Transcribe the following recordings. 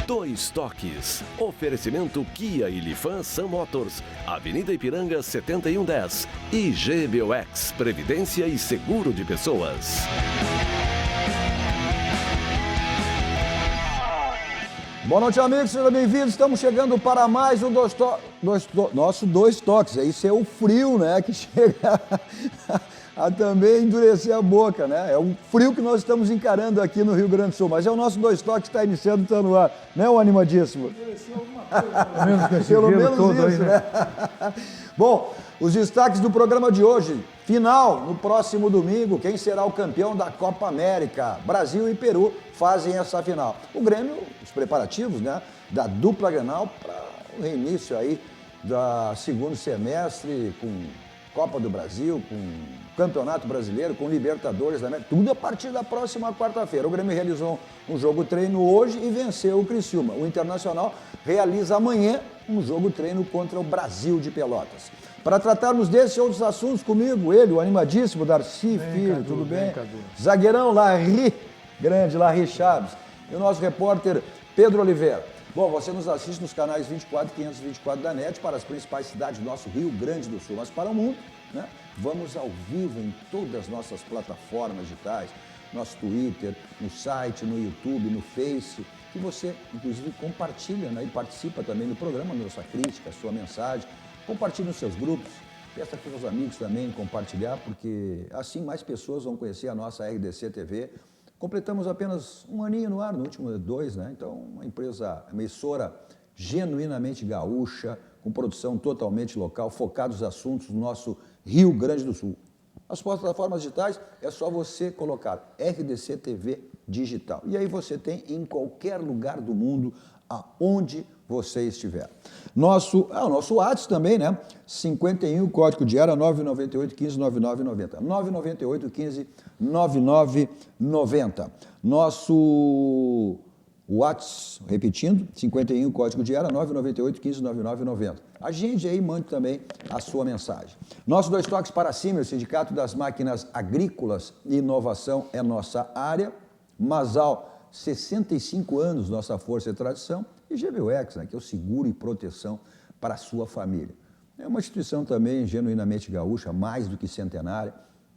Dois Toques. Oferecimento Kia e Lifan Sun Motors, Avenida Ipiranga 7110. E GBOX, Previdência e Seguro de Pessoas. Boa noite, amigos, sejam bem-vindos. Estamos chegando para mais um nosso Dois Toques. Isso é o frio, né, que chega a também endurecer a boca, né? É o frio que nós estamos encarando aqui no Rio Grande do Sul. Mas é o nosso Dois Toques que está iniciando, está no ar, né, o animadíssimo? Endureceu alguma coisa, pelo menos todo isso, aí, né? Bom, os destaques do programa de hoje. Final, no próximo domingo, quem será o campeão da Copa América? Brasil e Peru fazem essa final. O Grêmio, os preparativos, né, da dupla Grenal para o reinício aí do segundo semestre, com Copa do Brasil, com Campeonato Brasileiro, com Libertadores da América, tudo a partir da próxima quarta-feira. O Grêmio realizou um jogo-treino hoje e venceu o Criciúma. O Internacional realiza amanhã um jogo-treino contra o Brasil de Pelotas. Para tratarmos desses e outros assuntos comigo, ele, o animadíssimo Darcy Filho, Cadu, tudo bem? Cadu. Zagueirão Larry, grande Larry Chaves. E o nosso repórter Pedro Oliveira. Bom, você nos assiste nos canais 24 e 524 da NET para as principais cidades do nosso Rio Grande do Sul, mas para o mundo, né? Vamos ao vivo em todas as nossas plataformas digitais, nosso Twitter, no site, no YouTube, no Face, que você, inclusive, compartilha, né? E participa também do programa, da sua crítica, a sua mensagem. Compartilhe nos seus grupos, peça para os seus amigos também compartilhar, porque assim mais pessoas vão conhecer a nossa RDC TV. Completamos apenas um aninho no ar, no último 2, né? Então, uma emissora genuinamente gaúcha, com produção totalmente local, focados nos assuntos do nosso Rio Grande do Sul. As plataformas digitais é só você colocar RDC TV Digital. E aí você tem em qualquer lugar do mundo, aonde você estiver. O nosso WhatsApp também, né? 51, código de área 998 15 9990. 998 15 9990. Nosso WhatsApp, repetindo, 51, código de área 998 15 9990. Agende aí e mande também a sua mensagem. Nosso Dois Toques para cima, o Sindicato das Máquinas Agrícolas e Inovação é nossa área. Masal, 65 anos, nossa força e tradição. E GBOX, né, que é o seguro e proteção para a sua família. É uma instituição também genuinamente gaúcha, mais do que centenária.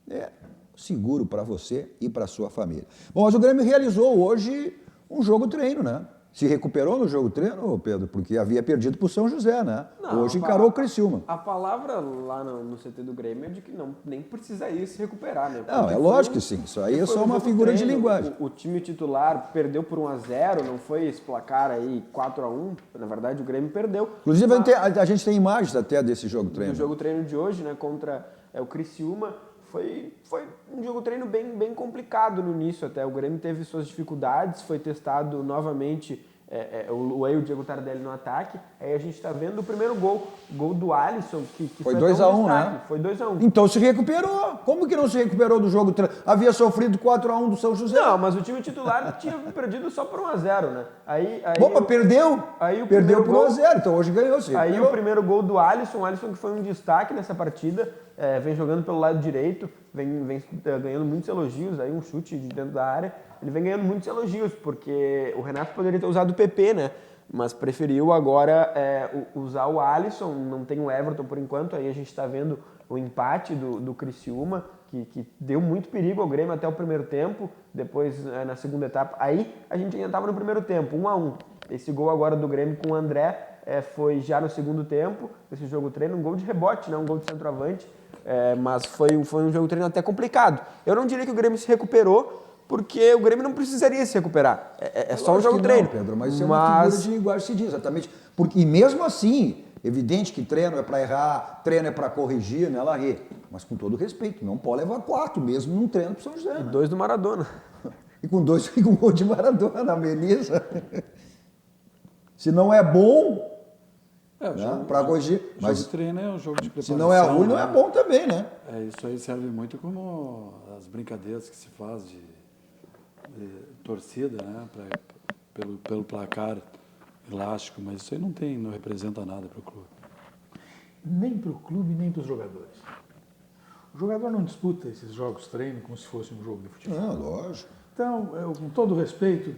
É seguro para você e para a sua família. Bom, mas o Grêmio realizou hoje um jogo-treino, né? Se recuperou no jogo-treino, Pedro, porque havia perdido para o São José, né? Não, hoje encarou o Criciúma. A palavra lá no CT do Grêmio é de que não, nem precisaria se recuperar, né? Não, é lógico que sim. Isso aí é só uma figura de linguagem. O time titular perdeu por 1-0, não foi esse placar aí 4-1. Na verdade, o Grêmio perdeu. Inclusive, a gente tem imagens até desse jogo-treino. Do jogo-treino de hoje, né? Contra o Criciúma. Foi um jogo-treino bem complicado no início até. O Grêmio teve suas dificuldades, foi testado novamente o Diego Tardelli no ataque. Aí a gente está vendo o primeiro gol do Alisson, que foi 2-1, né? Foi 2-1. Então se recuperou. Como que não se recuperou do jogo? Havia sofrido 4-1 do São José. Não, mas o time titular tinha perdido só por 1-0, né? Bom, mas perdeu. Perdeu por 1-0, então hoje ganhou, sim. Aí o primeiro gol do Alisson que foi um destaque nessa partida, vem jogando pelo lado direito, vem ganhando muitos elogios, aí um chute de dentro da área. Ele vem ganhando muitos elogios, porque o Renato poderia ter usado o PP, né? Mas preferiu agora usar o Alisson, não tem o Everton por enquanto, aí a gente está vendo o empate do Criciúma, que deu muito perigo ao Grêmio até o primeiro tempo, depois na segunda etapa, aí a gente ainda estava no primeiro tempo, 1-1. Esse gol agora do Grêmio com o André foi já no segundo tempo, esse jogo-treino, um gol de rebote, né? Um gol de centroavante, mas foi um jogo-treino até complicado. Eu não diria que o Grêmio se recuperou, porque o Grêmio não precisaria se recuperar. É só um jogo-treino. Pedro, mas isso é uma figura de linguagem, se diz, exatamente. Porque, e mesmo assim, evidente que treino é para errar, treino é para corrigir, né, Larry? Mas com todo respeito, não pode levar 4, mesmo num treino para São José. E né? 2 do Maradona. E com 2 com um gol de Maradona, beleza? Se não é bom, para corrigir. Mas o treino é um jogo de preparação. Se não é ruim, não é bom também, né? Isso aí serve muito como as brincadeiras que se faz de torcida, né? Pelo placar elástico, mas isso aí não representa nada para o clube. Nem para o clube, nem para os jogadores. O jogador não disputa esses jogos treino como se fosse um jogo de futebol. Não, lógico. Então, com todo respeito,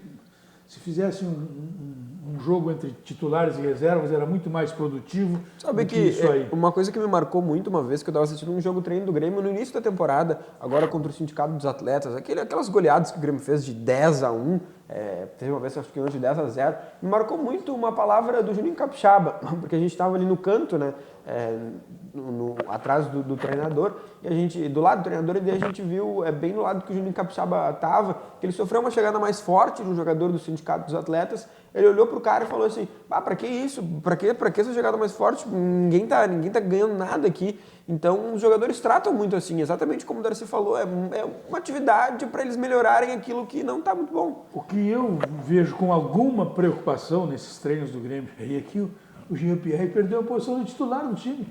se fizesse um jogo entre titulares e reservas, era muito mais produtivo. Sabe do que isso aí. uma coisa que me marcou muito uma vez que eu estava assistindo um jogo treino do Grêmio no início da temporada, agora contra o Sindicato dos Atletas, aquelas goleadas que o Grêmio fez de 10-1, teve uma vez que acho que ganhou de 10-0, me marcou muito uma palavra do Juninho Capixaba, porque a gente estava ali no canto, né, atrás do treinador, e a gente, do lado do treinador, e daí a gente viu bem do lado que o Juninho Capixaba estava, que ele sofreu uma chegada mais forte de um jogador do Sindicato dos Atletas. Ele olhou pro cara e falou assim: pra que isso? Pra que essa jogada mais forte? Ninguém tá ganhando nada aqui. Então, os jogadores tratam muito assim, exatamente como o Darcy falou, é uma atividade para eles melhorarem aquilo que não tá muito bom. O que eu vejo com alguma preocupação nesses treinos do Grêmio é que o Jean-Pierre perdeu a posição de titular do time.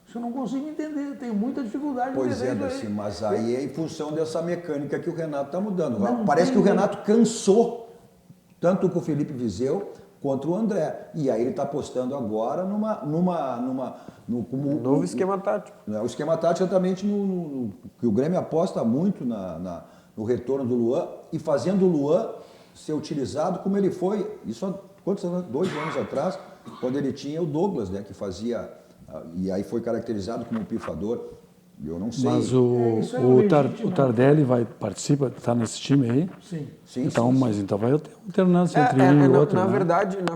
Isso eu não consigo entender, tenho muita dificuldade de Pois entender. Darcy, mas aí é em função dessa mecânica que o Renato está mudando. Não Parece que o tem- Renato cansou, tanto com o Felipe Viseu contra o André. E aí ele está apostando agora como Novo esquema tático. o esquema tático exatamente que o Grêmio aposta muito no retorno do Luan e fazendo o Luan ser utilizado como ele foi, isso há quantos anos? 2 anos atrás, quando ele tinha o Douglas, né, que fazia, e aí foi caracterizado como um pifador. Eu não sei. Mas isso é legítimo. o Tardelli participa, está nesse time aí? Sim. Sim, Então, sim, mas então vai ter alternância entre um e outro. Na né?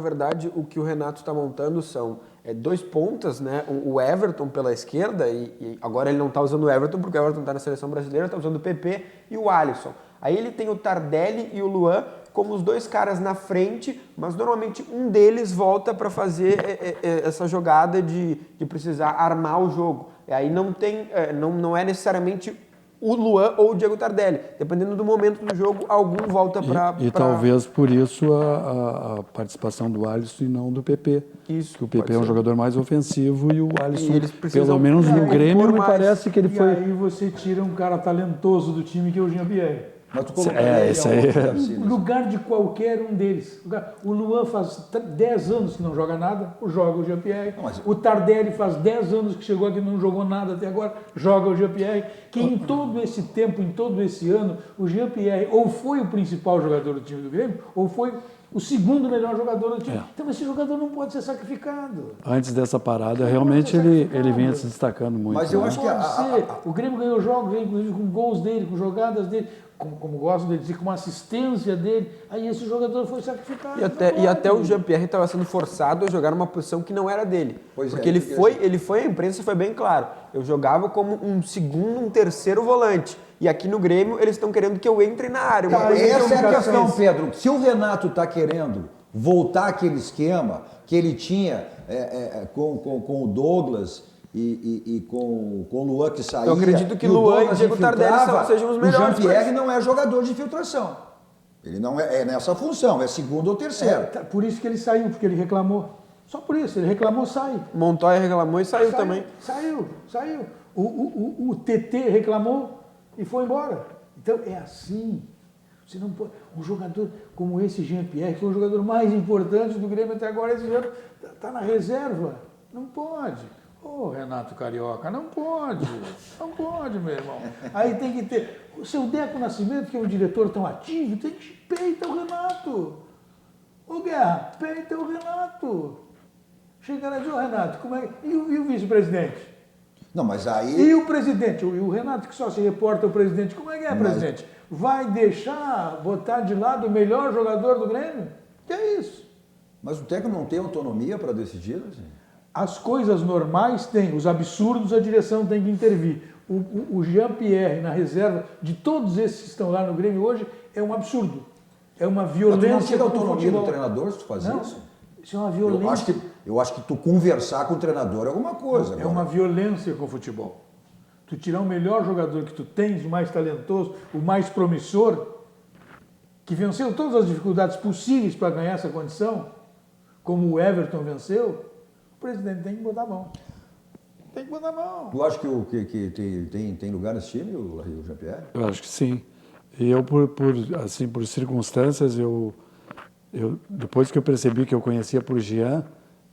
verdade, o que o Renato está montando são 2 pontas, né? O Everton pela esquerda, e agora ele não está usando o Everton, porque o Everton está na seleção brasileira, está usando o PP e o Alisson. Aí ele tem o Tardelli e o Luan como os 2 caras na frente, mas normalmente um deles volta para fazer essa jogada de precisar armar o jogo. E aí não é necessariamente o Luan ou o Diego Tardelli. Dependendo do momento do jogo, algum volta para... E talvez por isso a participação do Alisson e não do PP. Isso, Que o PP pode é um ser. jogador mais ofensivo e o Alisson, eles precisam pelo menos no impor Grêmio, me mais. parece que ele E foi... aí você tira um cara talentoso do time que é o Jean-Pierre. Mas tu colocaria ele isso aí. aonde, Darcy, No né? lugar de qualquer um deles. O Luan faz 10 anos que não joga nada, joga o Jean-Pierre. Não, mas- O Tardelli faz 10 anos que chegou aqui e não jogou nada até agora, joga o Jean-Pierre. Que em todo esse tempo, em todo esse ano, o Jean-Pierre ou foi o principal jogador do time do Grêmio, ou foi o segundo melhor jogador do time. Então esse jogador não pode ser sacrificado. Antes dessa parada, realmente ele vinha se destacando muito. Mas eu né? acho que Pode ser. O Grêmio ganhou jogos, inclusive com gols dele, com jogadas dele, como gosto de dizer, com assistência dele. Aí esse jogador foi sacrificado. E até o Jean-Pierre estava sendo forçado a jogar numa posição que não era dele. Pois porque é, ele foi, a imprensa foi bem claro. Eu jogava como um segundo, um terceiro volante. E aqui no Grêmio eles estão querendo que eu entre na área. Uma coisa que Essa é eu a nunca questão, fiz. Pedro. Se o Renato está querendo voltar àquele esquema que ele tinha com o Douglas e com o Luan que saía... Eu acredito que e o Luan e Douglas Diego Tardelli infiltrava, sejam os melhores O Jean-Pierre pra não é jogador de infiltração. Ele não é nessa função, é segundo ou terceiro. Por isso que ele saiu, porque ele reclamou. Só por isso, ele reclamou, sai. Montoya reclamou e saiu também. Saiu. O TT reclamou e foi embora. Então é assim. Você não pode. Um jogador como esse Jean-Pierre, que é o jogador mais importante do Grêmio até agora, esse ano está na reserva. Não pode. Ô, Renato Carioca, não pode. Não pode, meu irmão. Aí tem que ter. O seu Deco Nascimento, que é um diretor tão ativo, tem que peita o Renato. Ô, Guerra, peita o Renato. Chega lá e diz, ô, Renato, como é. E o vice-presidente? Não, mas aí... E o presidente? E o Renato, que só se reporta ao presidente. Como é que é, presidente? Vai deixar botar de lado o melhor jogador do Grêmio? Que é isso? Mas o técnico não tem autonomia para decidir? Assim? As coisas normais têm, os absurdos a direção tem que intervir. O Jean-Pierre na reserva, de todos esses que estão lá no Grêmio hoje, é um absurdo. É uma Mas tu violência. não tira a com o autonomia do futebol. treinador se tu faz Não, isso? isso é uma violência. Eu acho que tu conversar com o treinador é alguma coisa. É agora. uma violência com o futebol. Tu tirar o melhor jogador que tu tens, o mais talentoso, o mais promissor, que venceu todas as dificuldades possíveis para ganhar essa condição, como o Everton venceu, o presidente tem que botar a mão. Tem que botar a mão. Tu acha que tem lugar nesse time, o Jean-Pierre? Eu acho que sim. E eu, por circunstâncias, depois que eu percebi que eu conhecia por Jean,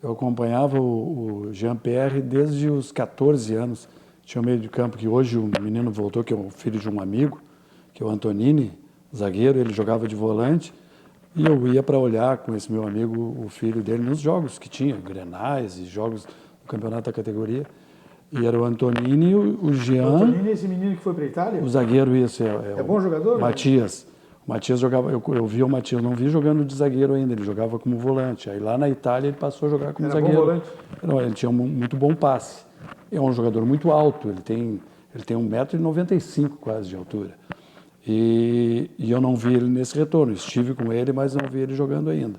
eu acompanhava o Jean-Pierre desde os 14 anos. Tinha um meio de campo que hoje o menino voltou, que é o filho de um amigo, que é o Antonini, zagueiro, ele jogava de volante. E eu ia para olhar com esse meu amigo, o filho dele, nos jogos que tinha, Grenais e jogos do campeonato da categoria. E era o Antonini e o Jean. O Antonini é esse menino que foi para a Itália? O zagueiro, isso. É bom jogador? Matias. O Matias jogava, eu vi o Matias, não vi jogando de zagueiro ainda, ele jogava como volante. Aí lá na Itália ele passou a jogar como Era zagueiro. bom volante? Não, ele tinha muito bom passe. É um jogador muito alto, ele tem 1,95 m quase de altura. E eu não vi ele nesse retorno, estive com ele, mas não vi ele jogando ainda.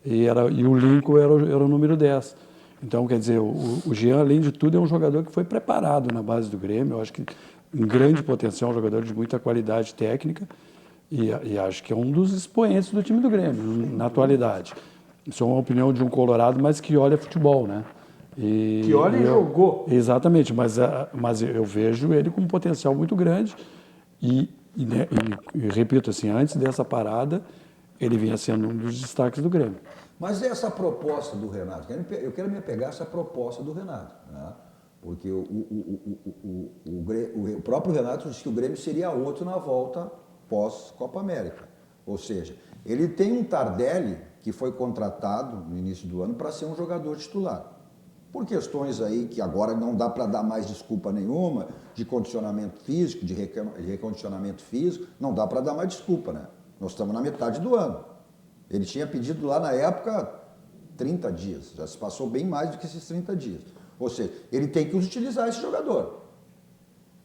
E o Lincoln era o número 10. Então, quer dizer, o Jean, além de tudo, é um jogador que foi preparado na base do Grêmio. Eu acho que um grande potencial, um jogador de muita qualidade técnica. E acho que é um dos expoentes do time do Grêmio, na atualidade. Isso é uma opinião de um colorado, mas que olha futebol, né? Que olha e jogou. Exatamente, mas eu vejo ele com um potencial muito grande. E repito, assim, antes dessa parada, ele vinha sendo um dos destaques do Grêmio. Mas essa proposta do Renato, eu quero me apegar a essa proposta do Renato, né? Porque o próprio Renato disse que o Grêmio seria outro na volta pós-Copa América. Ou seja, ele tem um Tardelli que foi contratado no início do ano para ser um jogador titular. Por questões aí que agora não dá para dar mais desculpa nenhuma, de condicionamento físico, de recondicionamento físico, não dá para dar mais desculpa, né? Nós estamos na metade do ano. Ele tinha pedido lá na época 30 dias, já se passou bem mais do que esses 30 dias. Ou seja, ele tem que utilizar esse jogador.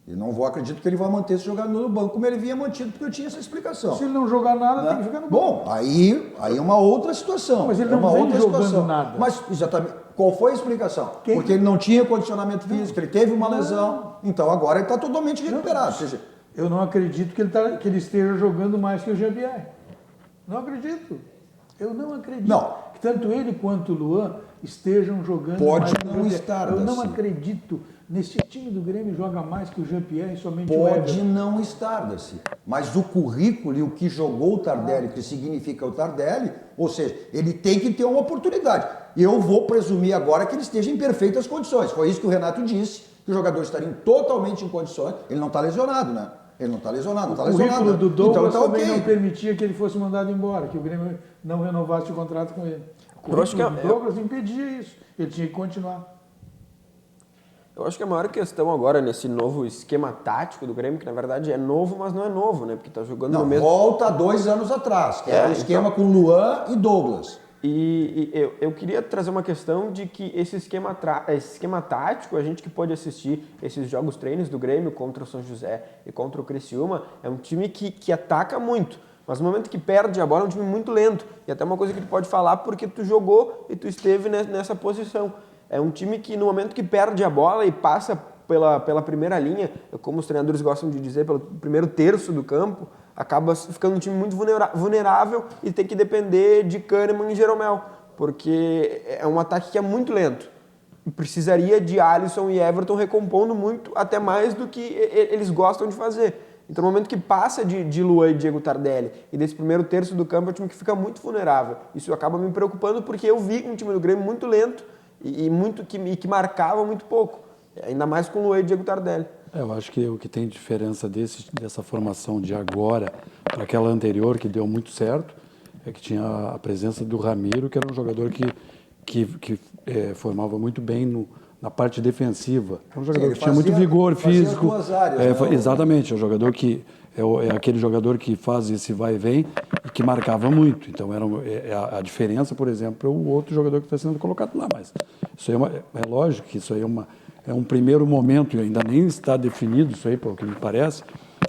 E não acredito que ele vai manter esse jogador no banco como ele vinha mantido, porque eu tinha essa explicação. Se ele não jogar nada, né? Tem que ficar no banco. Bom, aí é uma outra situação. Mas ele não uma vem outra jogando situação. nada. Mas, exatamente, qual foi a explicação? Porque ele não tinha condicionamento físico, ele teve uma lesão, então agora ele está totalmente recuperado. Ou seja, eu não acredito que ele esteja jogando mais que o Jean-Pierre. Não acredito. Eu não acredito. Não. Que tanto ele quanto o Luan estejam jogando Pode mais que o não Jean-Pierre. estar, Eu não Darcy. acredito. Nesse time do Grêmio joga mais que o Jean-Pierre e somente o pode Everton. não estar, Darcy. Mas o currículo e o que jogou o Tardelli, o que significa o Tardelli, ou seja, ele tem que ter uma oportunidade. Eu vou presumir agora que ele esteja em perfeitas condições. Foi isso que o Renato disse, que os jogadores estariam totalmente em condições. Ele não está lesionado, né? Ele não está lesionado, não está O lesionado. currículo do Douglas então, tá também ok. não permitia que ele fosse mandado embora, que o Grêmio não renovasse o contrato com ele. O Eu acho que currículo do Douglas impedia isso. Ele tinha que continuar. Eu acho que a maior questão agora nesse novo esquema tático do Grêmio, que na verdade é novo, mas não é novo, né? Porque tá jogando Não, no mesmo... volta 2 anos atrás, que era o esquema com Luan e Douglas. E eu queria trazer uma questão de que esse esquema tático, a gente que pode assistir esses jogos treinos do Grêmio contra o São José e contra o Criciúma, é um time que ataca muito, mas no momento que perde a bola é um time muito lento. E até uma coisa que tu pode falar porque tu jogou e tu esteve nessa posição. É um time que no momento que perde a bola e passa pela primeira linha, como os treinadores gostam de dizer, pelo primeiro terço do campo, acaba ficando um time muito vulnerável e tem que depender de Kahneman e Jeromel, porque é um ataque que é muito lento. E precisaria de Alisson e Everton recompondo muito, até mais do que eles gostam de fazer. Então, no momento que passa de Luan e Diego Tardelli e desse primeiro terço do campo, é um time que fica muito vulnerável. Isso acaba me preocupando porque eu vi um time do Grêmio muito lento que marcava muito pouco. Ainda mais com o Luan e Diego Tardelli. Eu acho que o que tem diferença dessa formação de agora para aquela anterior, que deu muito certo, é que tinha a presença do Ramiro, que era um jogador que formava muito bem na parte defensiva. Era um jogador que tinha muito vigor físico. As duas áreas, né? Exatamente, é um jogador que é aquele jogador que faz esse vai e vem e que marcava muito. Então a diferença, por exemplo, é o outro jogador que está sendo colocado lá. Mas isso aí é lógico que isso aí é um primeiro momento, e ainda nem está definido isso aí, pelo que me parece.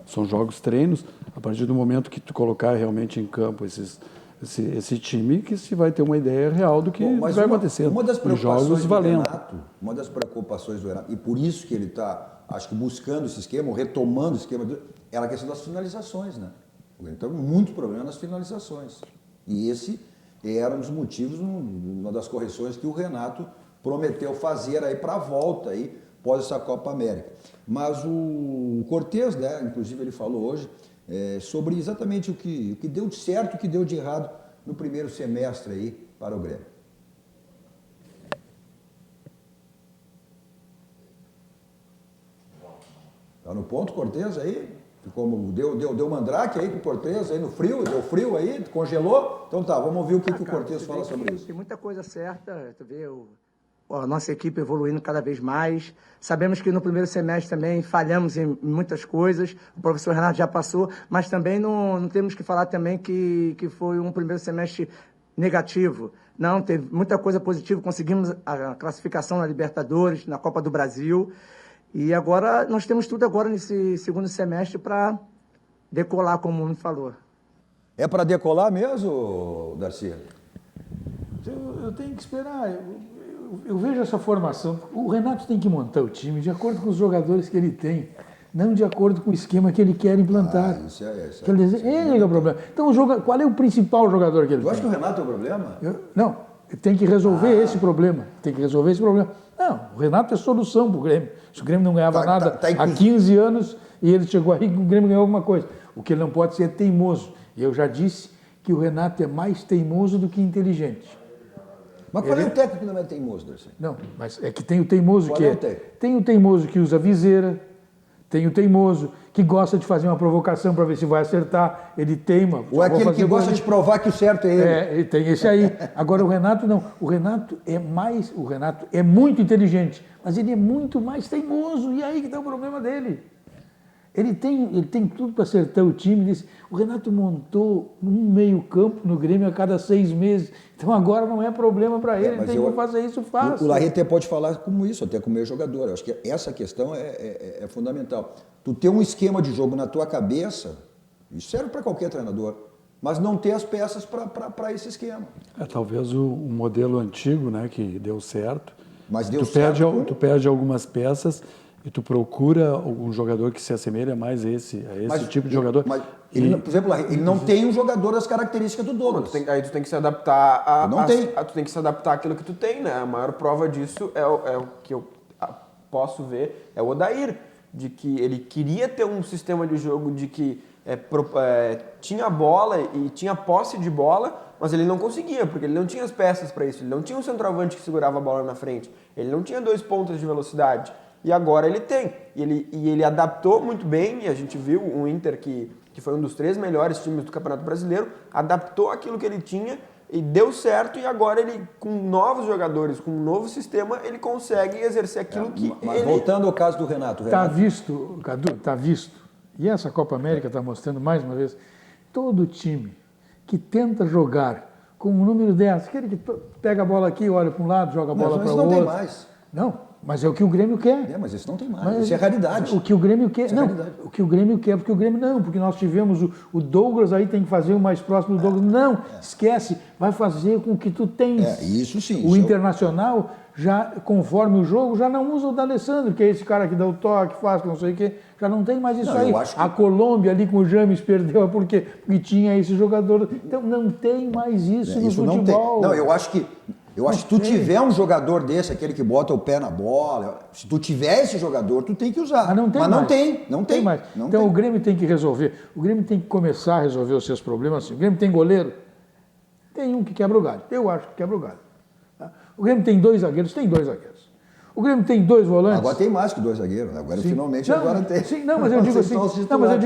São jogos treinos. A partir do momento que tu colocar realmente em campo esse time, que se vai ter uma ideia real do que vai acontecer. Uma das Os preocupações jogos do valendo. Renato, uma das preocupações do Renato, e por isso que ele está, acho que buscando esse esquema, ou retomando o esquema, era a questão das finalizações, né? Então, muito problema nas finalizações. E esse era um dos motivos, uma das correções que o Renato prometeu fazer aí para a volta aí, pós essa Copa América. Mas o Cortez, né, inclusive ele falou hoje, sobre exatamente o que deu de certo e o que deu de errado no primeiro semestre aí para o Grêmio. Está no ponto, Cortez, aí? Como deu mandrake aí com o Cortez, aí no frio, deu frio aí, congelou? Então tá, vamos ouvir o que o Cortez fala sobre isso. Tem muita coisa certa, tu vê a nossa equipe evoluindo cada vez mais. Sabemos que no primeiro semestre também falhamos em muitas coisas, o professor Renato já passou, mas também não temos que falar também que foi um primeiro semestre negativo. Não, teve muita coisa positiva, conseguimos a classificação na Libertadores, na Copa do Brasil, e agora nós temos tudo agora nesse segundo semestre para decolar, como o mundo falou. É para decolar mesmo, Darcy? Eu tenho que esperar. Eu vejo essa formação. O Renato tem que montar o time de acordo com os jogadores que ele tem, não de acordo com o esquema que ele quer implantar. Isso é Quer dizer, ele é o problema. Então, qual é o principal jogador que ele tem? Eu acho que o Renato é o problema. Não, tem que resolver esse problema. Tem que resolver esse problema. Não, o Renato é solução para o Grêmio. Se o Grêmio não ganhava nada há 15 anos e ele chegou aí que o Grêmio ganhou alguma coisa. O que ele não pode ser é teimoso. E eu já disse que o Renato é mais teimoso do que inteligente. Mas qual é o técnico que não é teimoso, Darcy? Não, mas é que tem o teimoso Qual que é o técnico? tem o teimoso que usa viseira, tem o teimoso que gosta de fazer uma provocação para ver se vai acertar, ele teima. Ou é aquele que gosta de provar que o certo é ele? É, tem esse aí. Agora o Renato não. O Renato é muito inteligente, mas ele é muito mais teimoso. E aí que está o problema dele. Ele tem tudo para acertar o time. O Renato montou um meio-campo no Grêmio a cada 6 meses. Então agora não é problema para ele. Ele tem que fazer isso fácil. O Larry até pode falar como isso, até como meio jogador. Eu acho que essa questão é fundamental. Tu ter um esquema de jogo na tua cabeça, isso serve para qualquer treinador, mas não ter as peças para esse esquema. Talvez o modelo antigo, né, que deu certo. Mas deu certo. Tu perde algumas peças e tu procura algum jogador que se assemelha mais a esse tipo de jogador. Mas ele, por exemplo, ele não tem um jogador das características do Douglas. Aí tu tem que se adaptar Tu tem que se adaptar àquilo que tu tem, né? A maior prova disso é o que eu posso ver, é o Odair, de que ele queria ter um sistema de jogo de que tinha bola e tinha posse de bola, mas ele não conseguia, porque ele não tinha as peças para isso. Ele não tinha um centroavante que segurava a bola na frente. Ele não tinha 2 pontas de velocidade. E agora ele tem. E ele adaptou muito bem, e a gente viu o Inter, que foi um dos 3 melhores times do Campeonato Brasileiro, adaptou aquilo que ele tinha e deu certo, e agora ele, com novos jogadores, com um novo sistema, ele consegue exercer aquilo que Mas voltando ao caso do Renato. Está visto, Cadu, está visto. E essa Copa América está mostrando mais uma vez, todo time que tenta jogar com um número 10, aquele que pega a bola aqui, olha para um lado, joga a bola para o outro. Não tem mais. Não. Mas é o que o Grêmio quer. Mas isso não tem mais. Isso é raridade. O que o Grêmio quer. Não, o que o Grêmio quer, porque o Grêmio não, porque nós tivemos o Douglas, aí tem que fazer o mais próximo do Douglas. Não, esquece, vai fazer com o que tu tens. Isso sim. O Internacional, já conforme o jogo, já não usa o D'Alessandro, que é esse cara que dá o toque, faz, que não sei o quê. Já não tem mais isso aí. A Colômbia ali com o James perdeu, porque tinha esse jogador. Então não tem mais isso no futebol. Não, eu acho que se tu tiver um jogador desse, aquele que bota o pé na bola, se tu tiver esse jogador, tu tem que usar. Mas não tem mais. Não tem mais. Então o Grêmio tem que resolver. O Grêmio tem que começar a resolver os seus problemas assim. O Grêmio tem goleiro? Tem um que quebra o galho. Eu acho que quebra o galho. O Grêmio tem 2 zagueiros? Tem 2 zagueiros. O Grêmio tem 2 volantes? Agora tem mais que 2 zagueiros. Agora sim. Finalmente tem. Sim, não, mas eu digo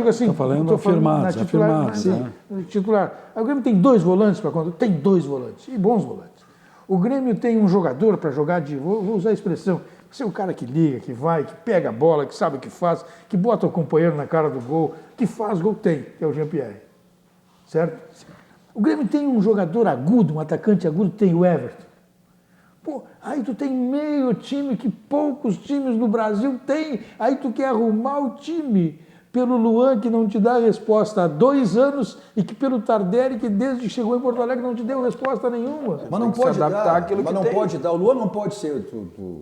assim. Estou falando afirmados. Titular. O Grêmio tem 2 volantes para quando? Tem 2 volantes. E bons volantes. O Grêmio tem um jogador para jogar vou usar a expressão, ser o cara que liga, que vai, que pega a bola, que sabe o que faz, que bota o companheiro na cara do gol, que faz gol, que é o Jean-Pierre. Certo? O Grêmio tem um jogador agudo, um atacante agudo, tem o Everton. Pô, aí tu tem meio time que poucos times no Brasil têm, aí tu quer arrumar o time pelo Luan, que não te dá resposta há 2 anos, e que pelo Tardelli, que desde que chegou em Porto Alegre não te deu resposta nenhuma. Mas não pode dar aquilo que tem. Pode dar. O Luan não pode ser,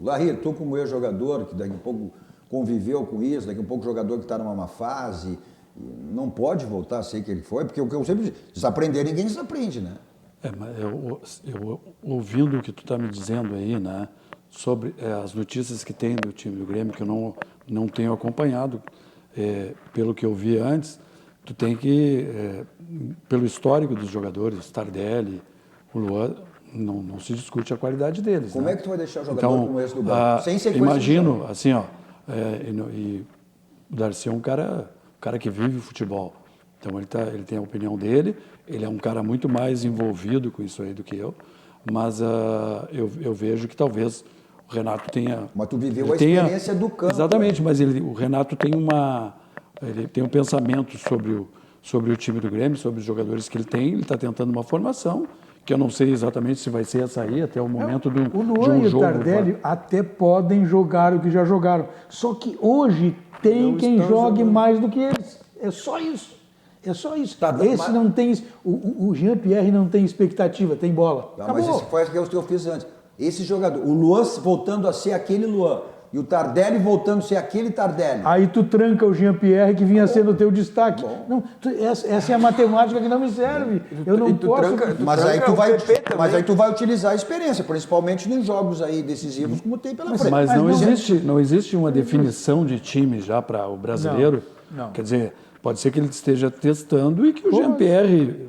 Larry, tu como ex-jogador, que daqui a pouco conviveu com isso, daqui a pouco jogador que está numa má fase, não pode voltar a ser que ele foi, porque o que eu sempre digo, desaprender ninguém desaprende, né? Mas eu ouvindo o que tu está me dizendo aí, né, sobre as notícias que tem do time do Grêmio, que eu não tenho acompanhado, pelo que eu vi antes, tu tem que, pelo histórico dos jogadores, Tardelli, o Luan, não se discute a qualidade deles. Como né? é que tu vai deixar o jogador como esse do banco? Sem sequência. Imagino, assim, e o Darcy é um cara cara que vive o futebol. Então ele tem a opinião dele, ele é um cara muito mais envolvido com isso aí do que eu, mas eu vejo que talvez o Renato tenha... Mas tu viveu a experiência do campo. Exatamente, mas o Renato tem um pensamento sobre o time do Grêmio, sobre os jogadores que ele está tentando uma formação, que eu não sei exatamente se vai ser essa aí até o momento de um jogo. O Luan e o Tardelli até podem jogar o que já jogaram, só que hoje tem quem jogue mais do que eles. É só isso. É só isso. Esse não tem... O Jean-Pierre não tem expectativa, tem bola. Tá, mas esse foi o que eu fiz antes. Esse jogador, o Luan voltando a ser aquele Luan, e o Tardelli voltando a ser aquele Tardelli. Aí tu tranca o Jean-Pierre que vinha sendo o teu destaque. Não, essa é a matemática que não me serve. Eu não posso... Mas aí tu vai utilizar a experiência, principalmente nos jogos aí decisivos, como tem pela frente. Mas não existe uma definição de time já para o brasileiro? Não. Quer dizer, pode ser que ele esteja testando e que o Jean-Pierre,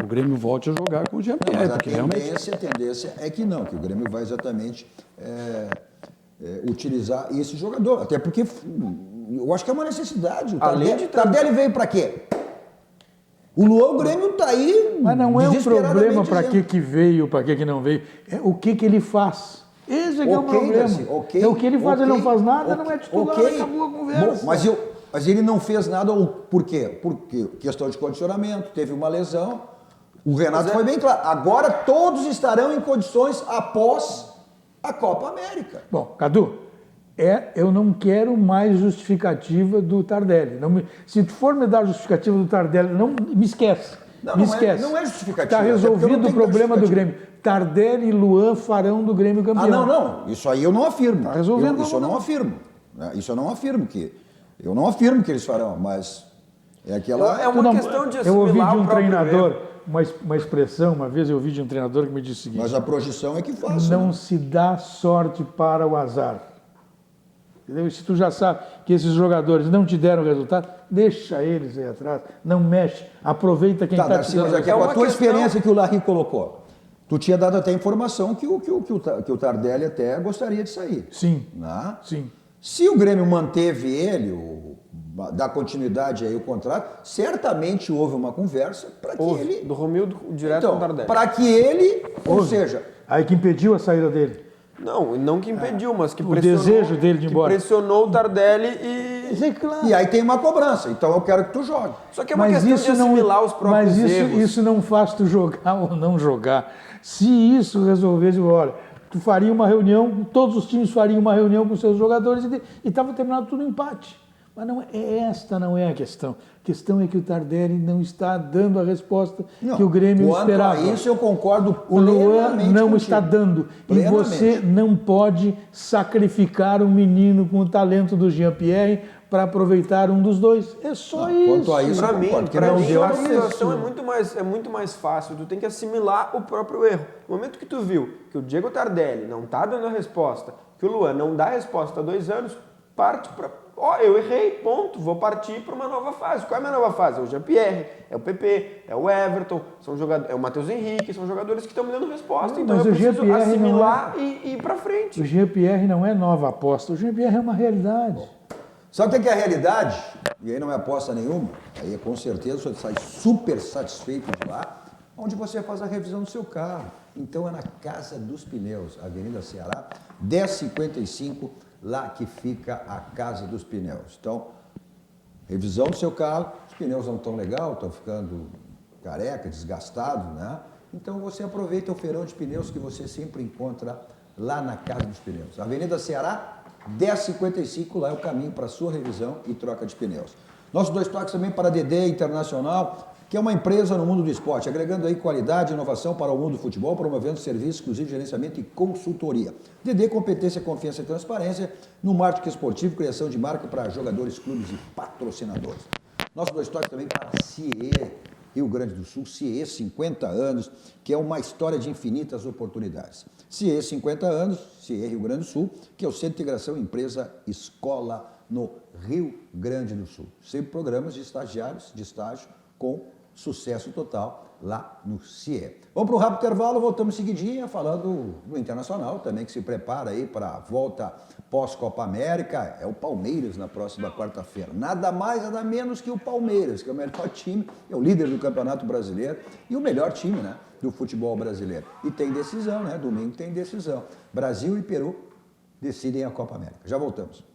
o Grêmio volte a jogar com o Jean-Pierre. Mas a tendência é que não, que o Grêmio vai exatamente utilizar esse jogador. Até porque eu acho que é uma necessidade. O Tardelli veio para quê? O Luan, o Grêmio está aí. Mas não é um problema para que veio, para que não veio. É o que ele faz. Esse é o problema. É o que ele faz, ele não faz nada, não é titular, acabou a conversa. Bom, mas ele não fez nada, por quê? Porque questão de condicionamento, teve uma lesão. O Renato foi bem claro. Agora todos estarão em condições após a Copa América. Bom, Cadu, eu não quero mais justificativa do Tardelli. Se tu for me dar justificativa do Tardelli, não me esquece. Não é justificativa. Está resolvido o problema do Grêmio. Tardelli e Luan farão do Grêmio campeão. Não. Isso aí eu não afirmo. Está resolvendo. Isso eu não afirmo. Isso eu não afirmo que... Eu não afirmo que eles farão, mas é aquela... É uma questão de assimilar. Eu ouvi de um treinador, uma expressão, uma vez eu ouvi de um treinador que me disse o seguinte... Mas a projeção é que faz. Não se dá sorte para o azar. Entendeu? Se tu já sabe que esses jogadores não te deram resultado, deixa eles aí atrás, não mexe, aproveita quem está te dando. Mas a tua experiência que o Larry colocou, tu tinha dado até informação que o Tardelli até gostaria de sair. Sim, né? sim. Se o Grêmio manteve ele, dá continuidade aí o contrato, certamente houve uma conversa para que ele... Do Romildo direto com o Tardelli. Para que ele, ou seja... Aí que impediu a saída dele. Não que impediu, mas que o desejo dele de ir embora. Pressionou o Tardelli e... Claro. E aí tem uma cobrança, então eu quero que tu jogue. Só que é uma questão de assimilar os próprios erros. Mas isso não faz tu jogar ou não jogar. Se isso resolvesse, olha... Tu faria uma reunião, todos os times fariam uma reunião com seus jogadores e estava terminado tudo em empate. Mas esta não é a questão. A questão é que o Tardelli não está dando a resposta que o Grêmio esperava. Quanto a isso eu concordo plenamente. O Luan não está dando. E você não pode sacrificar um menino com o talento do Jean-Pierre para aproveitar um dos dois. É só isso. Quanto a isso, para mim, a situação é muito mais fácil. Tu tem que assimilar o próprio erro. No momento que tu viu que o Diego Tardelli não está dando a resposta, que o Luan não dá a resposta há 2 anos, parte para... eu errei, ponto. Vou partir para uma nova fase. Qual é a minha nova fase? É o Jean-Pierre, é o PP, é o Everton, é o Matheus Henrique, são jogadores que estão me dando resposta. Então eu preciso assimilar e ir para frente. O Jean-Pierre não é nova aposta, o Jean-Pierre é uma realidade. Sabe o que é a realidade? E aí não é aposta nenhuma, aí com certeza você sai super satisfeito de lá, onde você faz a revisão do seu carro. Então é na Casa dos Pneus, Avenida Ceará, 1055, lá que fica a Casa dos Pneus. Então, revisão do seu carro, os pneus não estão legal, estão ficando careca, desgastados, né? Então você aproveita o feirão de pneus que você sempre encontra lá na Casa dos Pneus. Avenida Ceará, 1055, lá é o caminho para a sua revisão e troca de pneus. Nossos 2 toques também para a DD Internacional, que é uma empresa no mundo do esporte, agregando aí qualidade e inovação para o mundo do futebol, promovendo serviço exclusivo de gerenciamento e consultoria. DD, competência, confiança e transparência no marketing esportivo, criação de marca para jogadores, clubes e patrocinadores. Nossos 2 toques também para a CIE, Rio Grande do Sul, CIE 50 anos, que é uma história de infinitas oportunidades. CIE 50 anos, CIE Rio Grande do Sul, que é o Centro de Integração Empresa Escola no Rio Grande do Sul. Sempre programas de estagiários, de estágio, com sucesso total lá no CIE. Vamos para um rápido intervalo, voltamos seguidinha falando do Internacional também, que se prepara aí para a volta pós-Copa América. É o Palmeiras na próxima quarta-feira. Nada mais, nada menos que o Palmeiras, que é o melhor time, é o líder do Campeonato Brasileiro e o melhor time, né, do futebol brasileiro. E tem decisão, né? Domingo tem decisão. Brasil e Peru decidem a Copa América. Já voltamos.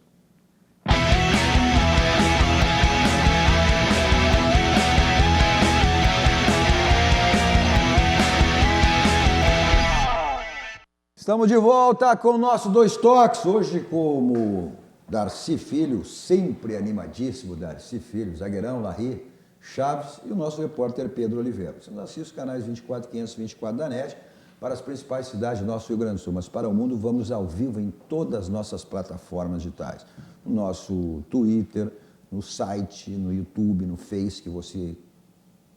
Estamos de volta com o nosso Dois Toques, hoje como Darcy Filho, sempre animadíssimo Darcy Filho, zagueirão, Larry, Chaves e o nosso repórter Pedro Oliveira. Você nos assiste os canais 24, 524 da NET para as principais cidades do nosso Rio Grande do Sul, mas para o mundo vamos ao vivo em todas as nossas plataformas digitais. No nosso Twitter, no site, no YouTube, no Face, que você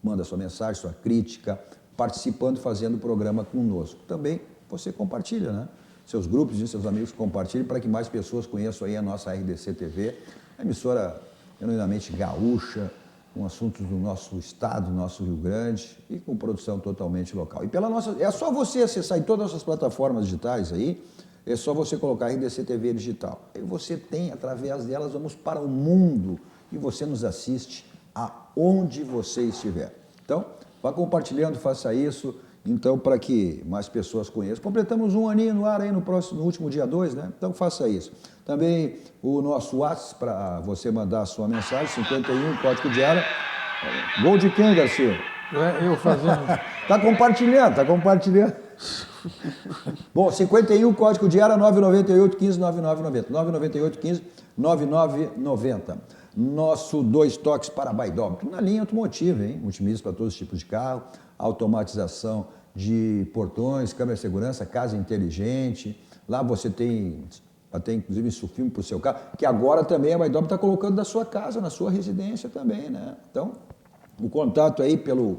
manda sua mensagem, sua crítica, participando, fazendo o programa conosco. Também você compartilha, né? Seus grupos e seus amigos compartilhem para que mais pessoas conheçam aí a nossa RDC TV, a emissora genuinamente gaúcha, com assuntos do nosso estado, do nosso Rio Grande e com produção totalmente local. E pela nossa, é só você acessar em todas as plataformas digitais aí, é só você colocar RDC TV Digital. E você tem, através delas, vamos para o mundo e você nos assiste aonde você estiver. Então, vá compartilhando, faça isso. Então, para que mais pessoas conheçam. Completamos um aninho no ar aí no último dia 2, né? Então, faça isso. Também o nosso WhatsApp para você mandar a sua mensagem, 51, código de área. Gol de quem, Garcia? Eu fazendo. Tá compartilhando. Bom, 51, código de área, 998 15 9990. 998 15 9990. Nosso Dois Toques para Baidómetro. Na linha automotiva, hein? Multimídias para todos os tipos de carro, automatização de portões, câmera de segurança, casa inteligente. Lá você tem até inclusive sulfilme para o seu carro, que agora também a Baidómetro está colocando na sua casa, na sua residência também, né? Então, o contato aí pelo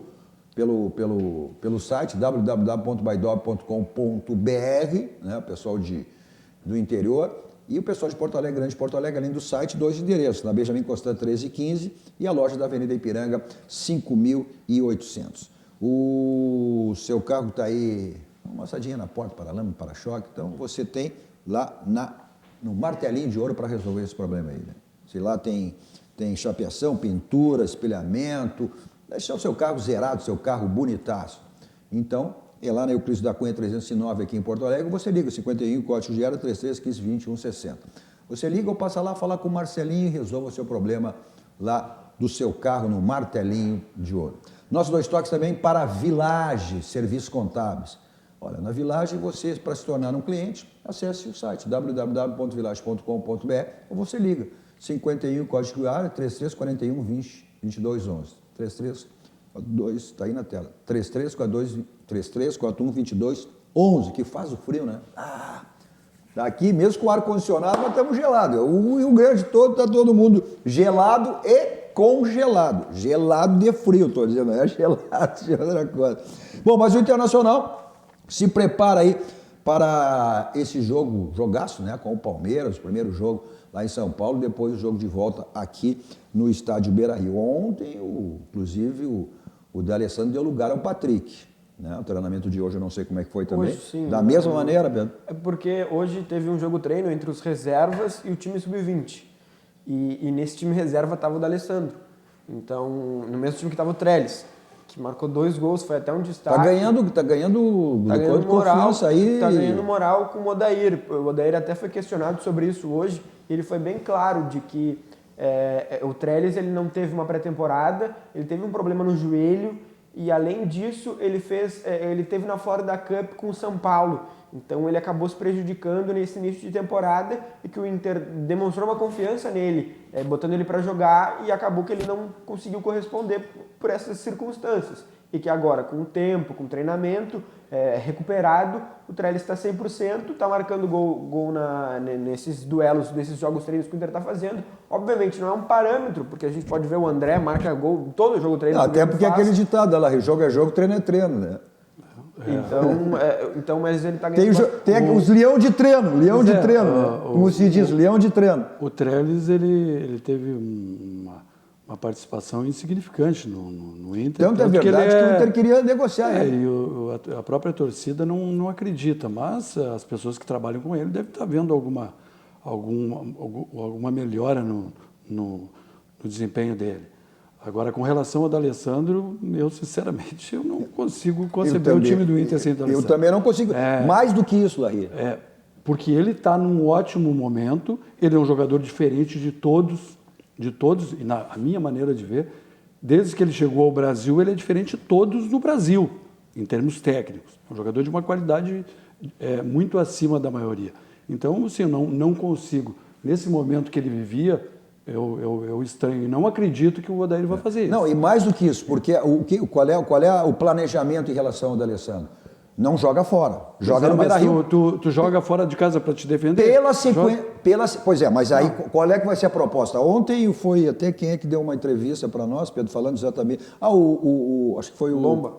site www.baidómetro.com.br, né? O pessoal do interior. E o pessoal de Porto Alegre, Grande Porto Alegre, além do site, 2 endereços, na Benjamin Constant 1315 e a loja da Avenida Ipiranga 5800. O seu carro está aí, uma passadinha na porta, para-lama, para-choque, então você tem lá no martelinho de ouro para resolver esse problema aí. Né? Se lá tem chapeação, pintura, espelhamento, deixar o seu carro zerado, seu carro bonitaço. Então, é lá na Euclides da Cunha 309 aqui em Porto Alegre, você liga 51, código de área 33 15 21 60. Você liga ou passa lá falar com o Marcelinho e resolva o seu problema lá do seu carro no martelinho de ouro. Nossos Dois Toques também para a Village, serviços contábeis. Olha, na Village você, para se tornar um cliente, acesse o site www.village.com.br ou você liga 51, código de área 33 41 20 22 11. 33 está aí na tela. 3341 22 11, que faz o frio, né? Daqui, mesmo com o ar-condicionado, nós estamos gelados. O Rio Grande todo está todo mundo gelado e congelado. Gelado de frio, estou dizendo, não é gelado de outra coisa. Bom, mas o Internacional se prepara aí para esse jogaço, né? Com o Palmeiras, o primeiro jogo lá em São Paulo, depois o jogo de volta aqui no estádio Beira-Rio. Ontem, inclusive, o D'Alessandro deu lugar ao Patrick. Né? O treinamento de hoje eu não sei como é que foi também. Hoje, sim, da mesma maneira, Pedro? É porque hoje teve um jogo treino entre os reservas e o time sub-20. E nesse time reserva estava o D'Alessandro. Então, no mesmo time que estava o Trellis, que marcou 2 gols, foi até um destaque. Tá ganhando moral, confiança aí. Tá ganhando moral com o Odair. O Odair até foi questionado sobre isso hoje. E ele foi bem claro de que o Trellis ele não teve uma pré-temporada, ele teve um problema no joelho e além disso ele teve na Florida Cup com o São Paulo, então ele acabou se prejudicando nesse início de temporada e que o Inter demonstrou uma confiança nele, botando ele para jogar e acabou que ele não conseguiu corresponder por essas circunstâncias e que agora com o tempo, com o treinamento recuperado, o Trellis está 100%, está marcando gol nesses duelos, nesses jogos treinos que o Inter está fazendo. Obviamente não é um parâmetro, porque a gente pode ver o André marca gol todo jogo treino. Até porque aquele ditado lá, jogo é jogo, treino é treino, né? Então, mas ele está ganhando... Tem os leão de treino, né? Como se diz, leão de treino. O Trellis, ele teve uma participação insignificante no Inter. Tanto é verdade que o Inter queria negociar ele. E a própria torcida não acredita, mas as pessoas que trabalham com ele devem estar vendo alguma melhora no desempenho dele. Agora, com relação ao D'Alessandro, eu sinceramente eu não consigo conceber o time do Inter sem D'Alessandro. Eu também não consigo. Mais do que isso, Larry. Porque ele está num ótimo momento, ele é um jogador diferente de todos, e na minha maneira de ver, desde que ele chegou ao Brasil, ele é diferente de todos no Brasil, em termos técnicos. É um jogador de uma qualidade muito acima da maioria. Então, assim, eu não consigo. Nesse momento que ele vivia, eu estranho e não acredito que o Odair vai fazer isso. Não, e mais do que isso, porque qual é o planejamento em relação ao D'Alessandro? Não joga fora, joga no Beira-Rio. Tu joga fora de casa para te defender? Pela sequência. Pois é, mas aí qual é que vai ser a proposta? Ontem foi até quem é que deu uma entrevista para nós, Pedro, falando exatamente. Acho que foi o Lomba.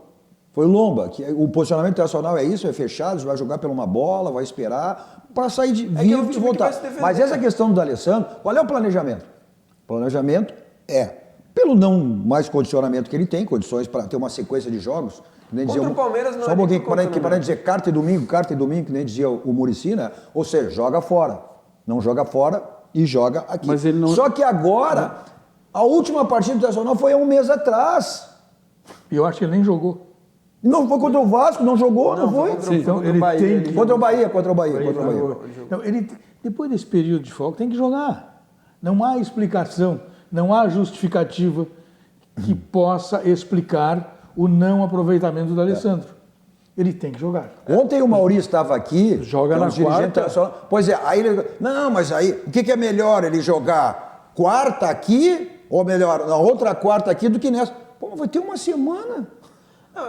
Foi o Lomba, que o posicionamento internacional é isso, é fechado, vai jogar pela uma bola, vai esperar para sair vivo e voltar. Mas essa questão do D'Alessandro, qual é o planejamento? O planejamento pelo não mais condicionamento que ele tem, condições para ter uma sequência de jogos. Contra o Palmeiras não só um pouquinho, para dizer carta e domingo, que nem dizia o Muricy, né? Ou seja, joga fora. Não joga fora e joga aqui. Mas ele não... Só que agora, a última partida do Internacional foi há um mês atrás. E eu acho que ele nem jogou. Não foi contra o Vasco, não jogou, não foi? Então ele tem que... Contra o Bahia. Então, ele, depois desse período de folga, tem que jogar. Não há explicação, não há justificativa que possa explicar o não aproveitamento do D'Alessandro. Ele tem que jogar. Ontem o Maurício estava aqui. Joga na quarta. Pois é, aí ele... Não, mas aí, o que é melhor ele jogar quarta aqui, ou melhor, na outra quarta aqui do que nessa? Pô, vai ter uma semana. Não,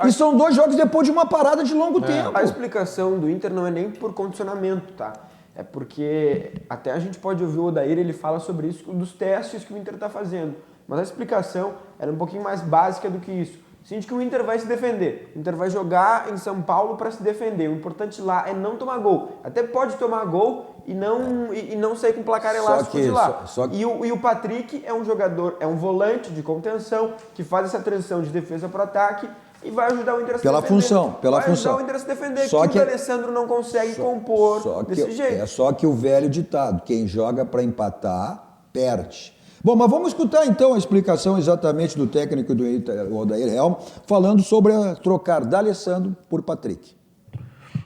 E são 2 jogos depois de uma parada de longo tempo. A explicação do Inter não é nem por condicionamento, tá? É porque até a gente pode ouvir o Odair, ele fala sobre isso, dos testes que o Inter está fazendo. Mas a explicação era um pouquinho mais básica do que isso. Sente que o Inter vai se defender. O Inter vai jogar em São Paulo para se defender. O importante lá é não tomar gol. Até pode tomar gol e não sair com placar elástico de lá. E o Patrick é um jogador, é um volante de contenção que faz essa transição de defesa para ataque e vai ajudar o Inter a se defender. Pela vai função. ajudar o Inter a se defender, Só que o D'Alessandro não consegue compor desse jeito. É só que o velho ditado, quem joga para empatar, perde. Bom, mas vamos escutar então a explicação exatamente do técnico do Inter, o Odair Helma, falando sobre trocar D'Alessandro por Patrick.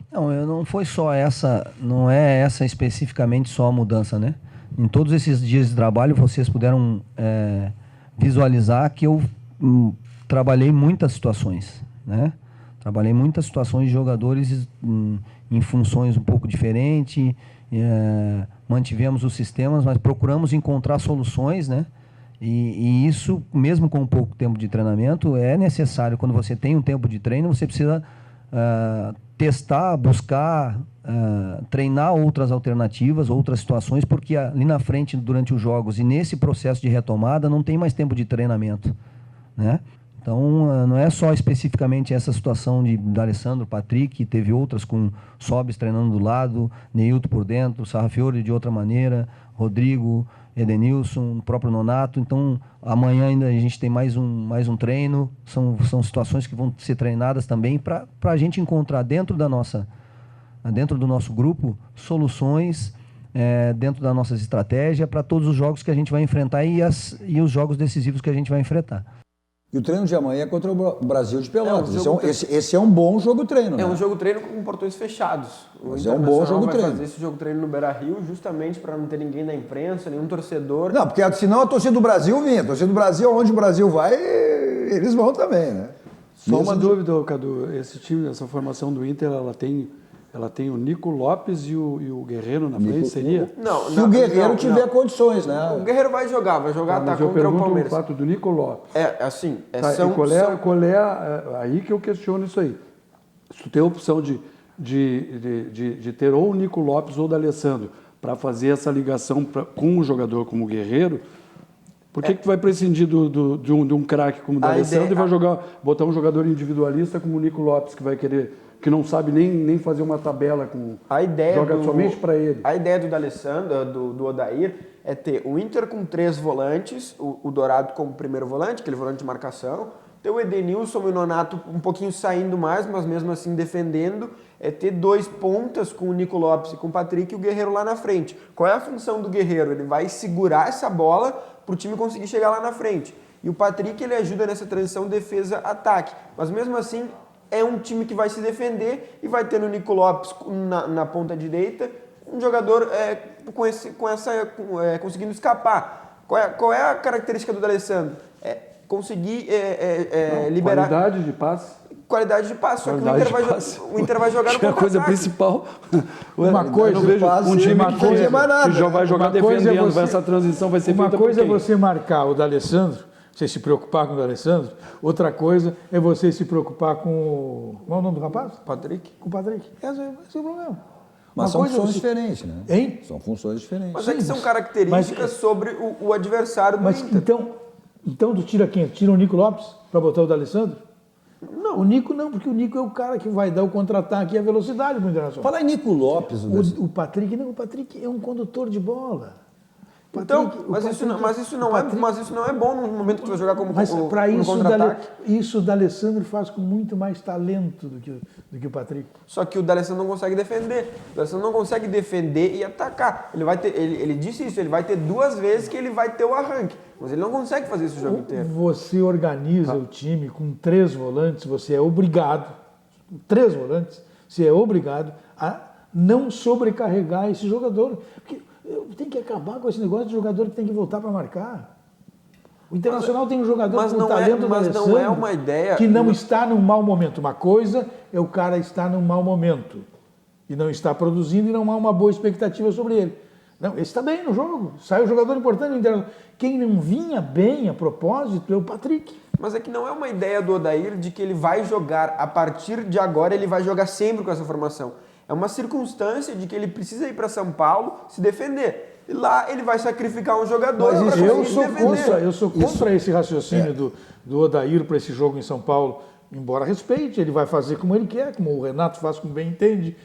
Não foi só essa, não é essa especificamente só a mudança, né? Em todos esses dias de trabalho, vocês puderam visualizar que eu trabalhei muitas situações, né? Trabalhei muitas situações de jogadores em funções um pouco diferentes, mantivemos os sistemas, mas procuramos encontrar soluções, né? E isso, mesmo com pouco tempo de treinamento, é necessário. Quando você tem um tempo de treino, você precisa testar, buscar, treinar outras alternativas, outras situações, porque ali na frente, durante os jogos e nesse processo de retomada, não tem mais tempo de treinamento, né? Então, não é só especificamente essa situação de D'Alessandro, Patrick, teve outras com Sobis treinando do lado, Neilton por dentro, Sarrafiori de outra maneira, Rodrigo, Edenilson, o próprio Nonato. Então, amanhã ainda a gente tem mais um treino. São situações que vão ser treinadas também para a gente encontrar dentro do nosso grupo soluções dentro das nossas estratégias para todos os jogos que a gente vai enfrentar e os jogos decisivos que a gente vai enfrentar. E o treino de amanhã é contra o Brasil de Pelotas. Esse é um bom jogo-treino, né? É um jogo-treino com portões fechados. Mas é um bom jogo-treino. Vai fazer esse jogo-treino no Beira-Rio justamente para não ter ninguém da imprensa, nenhum torcedor. Não, porque senão a torcida do Brasil vinha. A torcida do Brasil, onde o Brasil vai, eles vão também, né? Só uma dúvida, Cadu. Esse time, essa formação do Inter, ela tem o Nico Lopes e o Guerreiro na frente, seria? Não, se o Guerreiro tiver condições, né? O Guerreiro vai jogar tá contra o Palmeiras. O fato do Nico Lopes. Assim, aí que eu questiono isso aí. Se tu tem a opção de ter ou o Nico Lopes ou o D'Alessandro para fazer essa ligação com um jogador como o Guerreiro, Por que tu vai prescindir de um craque como o D'Alessandro e vai botar um jogador individualista como o Nico Lopes, que vai querer, que não sabe nem fazer uma tabela com... joga somente para ele. A ideia do D'Alessandro, do Odair, é ter o Inter com 3 volantes, o Dourado como primeiro volante, aquele volante de marcação, ter o Edenilson e o Nonato um pouquinho saindo mais, mas mesmo assim defendendo, é ter 2 pontas com o Nico Lopes e com o Patrick e o Guerreiro lá na frente. Qual é a função do Guerreiro? Ele vai segurar essa bola para o time conseguir chegar lá na frente. E o Patrick, ele ajuda nessa transição defesa-ataque. Mas mesmo assim, é um time que vai se defender e vai ter no Nico Lopes na ponta direita um jogador conseguindo escapar. Qual é a característica do D'Alessandro? Conseguir liberar... Qualidade de passe. Qualidade de passe, só que o Inter vai jogar no contra-ataque. É a coisa principal. Uma coisa, eu não vejo um time que já vai jogar defendendo, essa transição vai ser feita. Uma coisa é você marcar o D'Alessandro, você se preocupar com o D'Alessandro, outra coisa é você se preocupar com qual é o nome do rapaz? Patrick. Com o Patrick. Esse é o problema. Mas são funções diferentes, né? Hein? São funções diferentes. Mas é que são características sobre o adversário do Inter. Então tu tira quem? Tira o Nico Lopes para botar o D'Alessandro? Não. O Nico não, porque o Nico é o cara que vai dar o contra-ataque e a velocidade para o Internacional. Fala em Nico Lopes. O Patrick não, o Patrick é um condutor de bola. Mas isso não é bom no momento que tu vai jogar como contra-ataque. Isso o D'Alessandro faz com muito mais talento do que o Patrick. Só que o D'Alessandro não consegue defender. O D'Alessandro não consegue defender e atacar. Ele disse isso, ele vai ter 2 vezes que ele vai ter o arranque. Mas ele não consegue fazer isso o jogo inteiro. Você organiza o time com 3 volantes, você é obrigado, 3 volantes, você é obrigado a não sobrecarregar esse jogador. Porque tem que acabar com esse negócio de jogador que tem que voltar para marcar. O Internacional tem um jogador com o talento do D'Alessandro, não é uma ideia que não está num mau momento. Uma coisa é o cara estar num mau momento e não está produzindo e não há uma boa expectativa sobre ele. Não, esse está bem no jogo. Saiu um jogador importante no Internacional. Quem não vinha bem a propósito é o Patrick. Mas é que não é uma ideia do Odair de que ele vai jogar, a partir de agora, ele vai jogar sempre com essa formação. É uma circunstância de que ele precisa ir para São Paulo se defender. E lá ele vai sacrificar um jogador para conseguir se defender. Eu sou contra esse raciocínio do Odair para esse jogo em São Paulo. Embora respeite, ele vai fazer como ele quer, como o Renato faz como bem entende.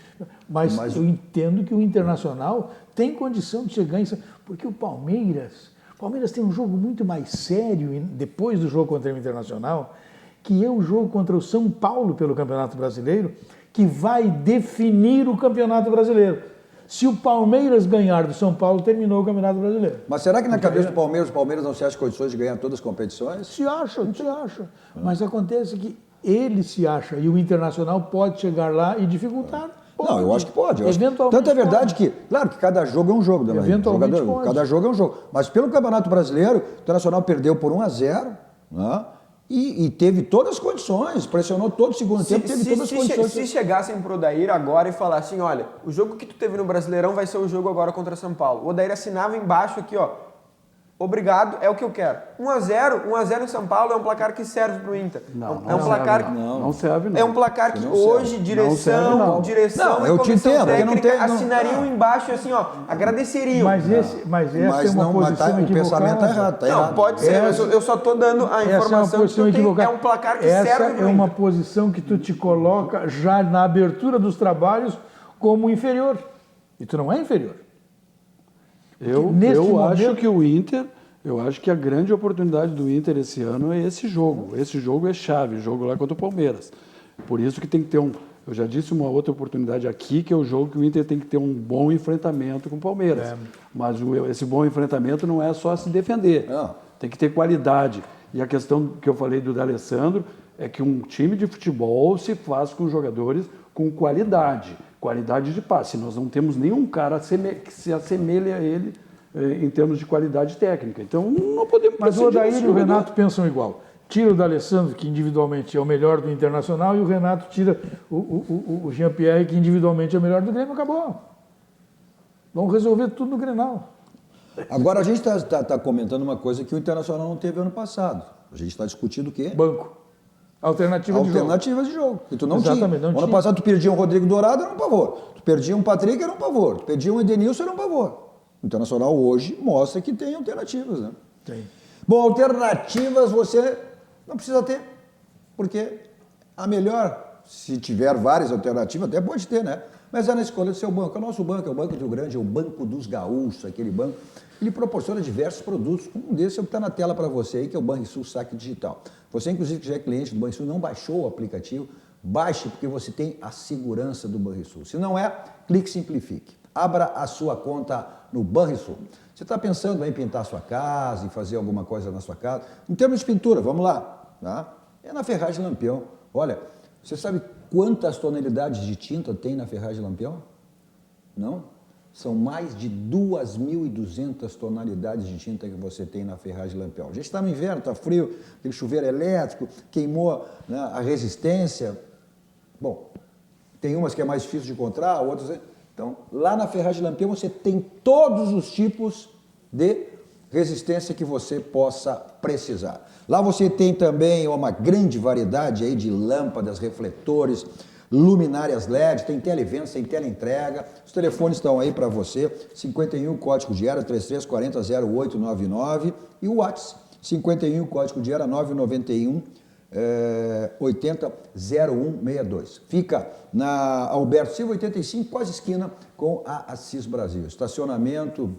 Mas eu entendo que o Internacional tem condição de chegar em São Paulo. Porque o Palmeiras tem um jogo muito mais sério depois do jogo contra o Internacional, que é o jogo contra o São Paulo pelo Campeonato Brasileiro, que vai definir o Campeonato Brasileiro. Se o Palmeiras ganhar do São Paulo, terminou o Campeonato Brasileiro. Mas será que na cabeça do Palmeiras, o Palmeiras não se acha condições de ganhar todas as competições? Se acha. Mas acontece que ele se acha e o Internacional pode chegar lá e dificultar. Não, eu acho que pode. Eventualmente Tanto é verdade que, claro que cada jogo é um jogo, Dona Eventualmente pode. Cada jogo é um jogo. Mas pelo Campeonato Brasileiro, o Internacional perdeu por 1-0, né? E teve todas as condições, pressionou todo o segundo tempo, teve todas as condições. Se chegassem pro Odair agora e falassem, olha, o jogo que tu teve no Brasileirão vai ser o jogo agora contra São Paulo. O Odair assinava embaixo aqui, ó, obrigado, é o que eu quero. 1-0 em São Paulo é um placar que serve pro Inter. Não serve, não. É um placar que hoje direção eu te entendo, técnica assinariam embaixo assim, ó, agradeceriam. Mas essa é uma posição equivocada. O pensamento tá errado. Não, pode ser, eu só tô dando a informação que é um placar que serve pro Inter. Essa é uma posição que tu te coloca já na abertura dos trabalhos como inferior. E tu não é inferior. Eu acho que o Inter, eu acho que a grande oportunidade do Inter esse ano é esse jogo. Esse jogo é chave, o jogo lá contra o Palmeiras. Por isso que tem que ter eu já disse uma outra oportunidade aqui, que é o jogo que o Inter tem que ter um bom enfrentamento com o Palmeiras. Mas esse bom enfrentamento não é só se defender, tem que ter qualidade. E a questão que eu falei do D'Alessandro é que um time de futebol se faz com jogadores com qualidade de passe. Nós não temos nenhum cara que se assemelhe a ele em termos de qualidade técnica. Então, não podemos... Mas o Odair e o Renato pensam igual. Tira o D'Alessandro, que individualmente é o melhor do Internacional, e o Renato tira o Jean-Pierre, que individualmente é o melhor do Grêmio. Acabou. Vamos resolver tudo no Grenal. Agora, a gente está comentando uma coisa que o Internacional não teve ano passado. A gente está discutindo o quê? Banco. Alternativas de jogo. E tu não Exatamente, tinha. Não ano passado tu perdia um Rodrigo Dourado, era um pavor. Tu perdia um Patrick, era um pavor. Tu perdia um Edenilson, era um pavor. O Internacional hoje mostra que tem alternativas, né? Tem. Bom, alternativas você não precisa ter, porque a melhor, se tiver várias alternativas, até pode ter, né? Mas é na escolha do seu banco. O nosso banco é o Banco do Rio Grande, é o Banco dos Gaúchos, aquele banco. Ele proporciona diversos produtos. Um desses é o que está na tela para você aí, que é o Banrisul Saque Digital. Você, inclusive, que já é cliente do Banrisul, não baixou o aplicativo, baixe, porque você tem a segurança do Banrisul. Se não é, clique e simplifique. Abra a sua conta no Banrisul. Você está pensando em pintar a sua casa, em fazer alguma coisa na sua casa? Em termos de pintura, vamos lá. Tá? É na Ferragem Lampião. Olha, você sabe quantas tonalidades de tinta tem na Ferragem Lampião? Não? São mais de 2.200 tonalidades de tinta que você tem na Ferragem Lampião. A gente está no inverno, está frio, tem chuveiro elétrico, queimou, né, a resistência. Bom, tem umas que é mais difícil de encontrar, outras... Então, lá na Ferragem Lampião você tem todos os tipos de resistência que você possa precisar. Lá você tem também uma grande variedade aí de lâmpadas, refletores, luminárias LED, tem televendas, tem teleentrega. Os telefones estão aí para você, 51 código de área 33400899 e o WhatsApp 51 código de área 991 800162. Fica na Alberto Silva 85, quase esquina com a Assis Brasil. Estacionamento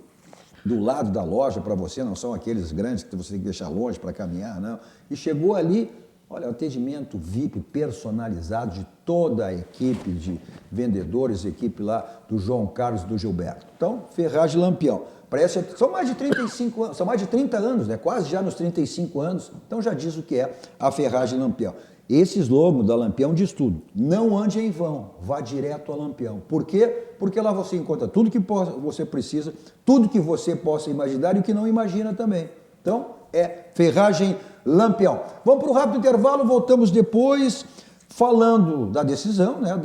do lado da loja para você, não são aqueles grandes que você tem que deixar longe para caminhar, não. E chegou ali, olha, atendimento VIP personalizado de toda a equipe de vendedores, equipe lá do João Carlos e do Gilberto. Então, Ferragem Lampião. Parece, são mais de 35 anos, são mais de 30 anos, né? Quase já nos 35 anos, então já diz o que é a Ferragem Lampião. Esse slogan da Lampião diz tudo. Não ande em vão, vá direto a Lampião. Por quê? Porque lá você encontra tudo que você precisa, tudo que você possa imaginar e o que não imagina também. Então, é Ferragem Lampião. Vamos para o rápido intervalo, voltamos depois falando da decisão, né,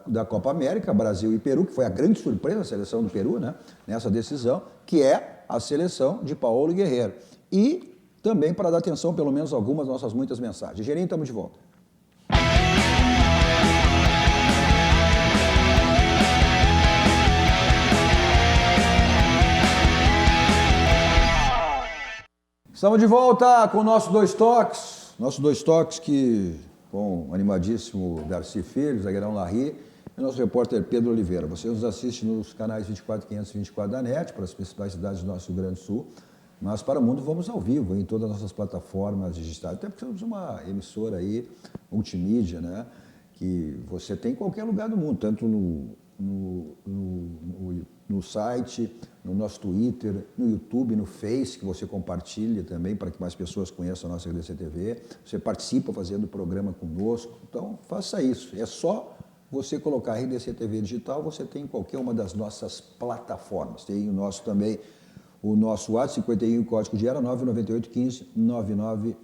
da Copa América, Brasil e Peru, que foi a grande surpresa da seleção do Peru, né, nessa decisão, que é a seleção de Paulo Guerreiro. E também para dar atenção, pelo menos, a algumas das nossas muitas mensagens. Gerinho, estamos de volta. Estamos de volta com o nosso Dois Toques. Nosso Dois Toques que, com o animadíssimo Darcy Filho, zagueirão Larry, e nosso repórter Pedro Oliveira. Você nos assiste nos canais 24, 524 da NET, para as principais cidades do nosso Rio Grande do Sul. Mas para o mundo vamos ao vivo em todas as nossas plataformas digitais, até porque somos uma emissora aí, multimídia, né? Que você tem em qualquer lugar do mundo, tanto no site, no nosso Twitter, no YouTube, no Face, que você compartilha também para que mais pessoas conheçam a nossa RDC TV. Você participa fazendo o programa conosco, então faça isso. É só você colocar RDC TV Digital, você tem em qualquer uma das nossas plataformas. Tem o nosso também, o nosso WhatsApp, 51, código de área 99815-9990.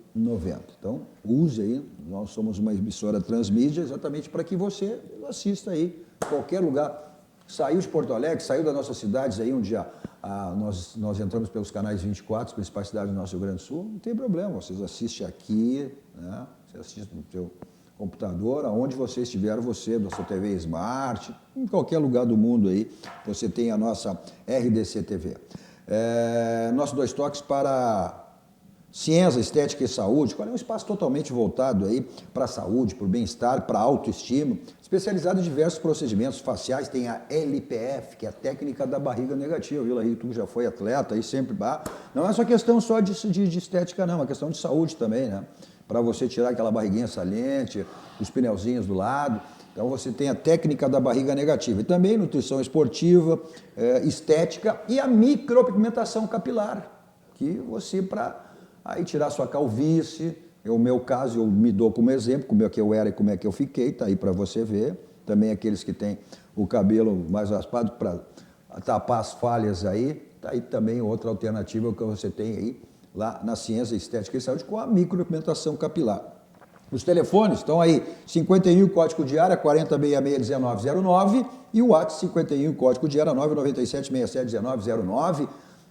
Então, use aí, nós somos uma emissora transmídia exatamente para que você assista aí, qualquer lugar. Saiu de Porto Alegre, saiu das nossas cidades aí, onde nós entramos pelos canais 24, as principais cidades do nosso Rio Grande do Sul, não tem problema, vocês assistem aqui, né? Você assiste no seu computador, aonde você estiver, você, da sua TV Smart, em qualquer lugar do mundo aí, você tem a nossa RDC TV. Nosso Dois Toques para ciência, estética e saúde, qual é um espaço totalmente voltado aí para a saúde, para o bem-estar, para a autoestima, especializado em diversos procedimentos faciais. Tem a LPF, que é a técnica da barriga negativa, viu, Larry? Tu já foi atleta aí sempre, não é só questão só de estética não, é uma questão de saúde também, né? Para você tirar aquela barriguinha saliente, os pneuzinhos do lado. Então você tem a técnica da barriga negativa e também nutrição esportiva, estética e a micropigmentação capilar, que você para aí tirar sua calvície, é o meu caso, eu me dou como exemplo, como é que eu era e como é que eu fiquei, tá aí para você ver. Também aqueles que têm o cabelo mais raspado para tapar as falhas aí, tá aí também outra alternativa que você tem aí lá na Ciência Estética e Saúde com a micropigmentação capilar. Os telefones estão aí, 51, código de área 4066-1909 e o WhatsApp 51, código de área 997-67-1909.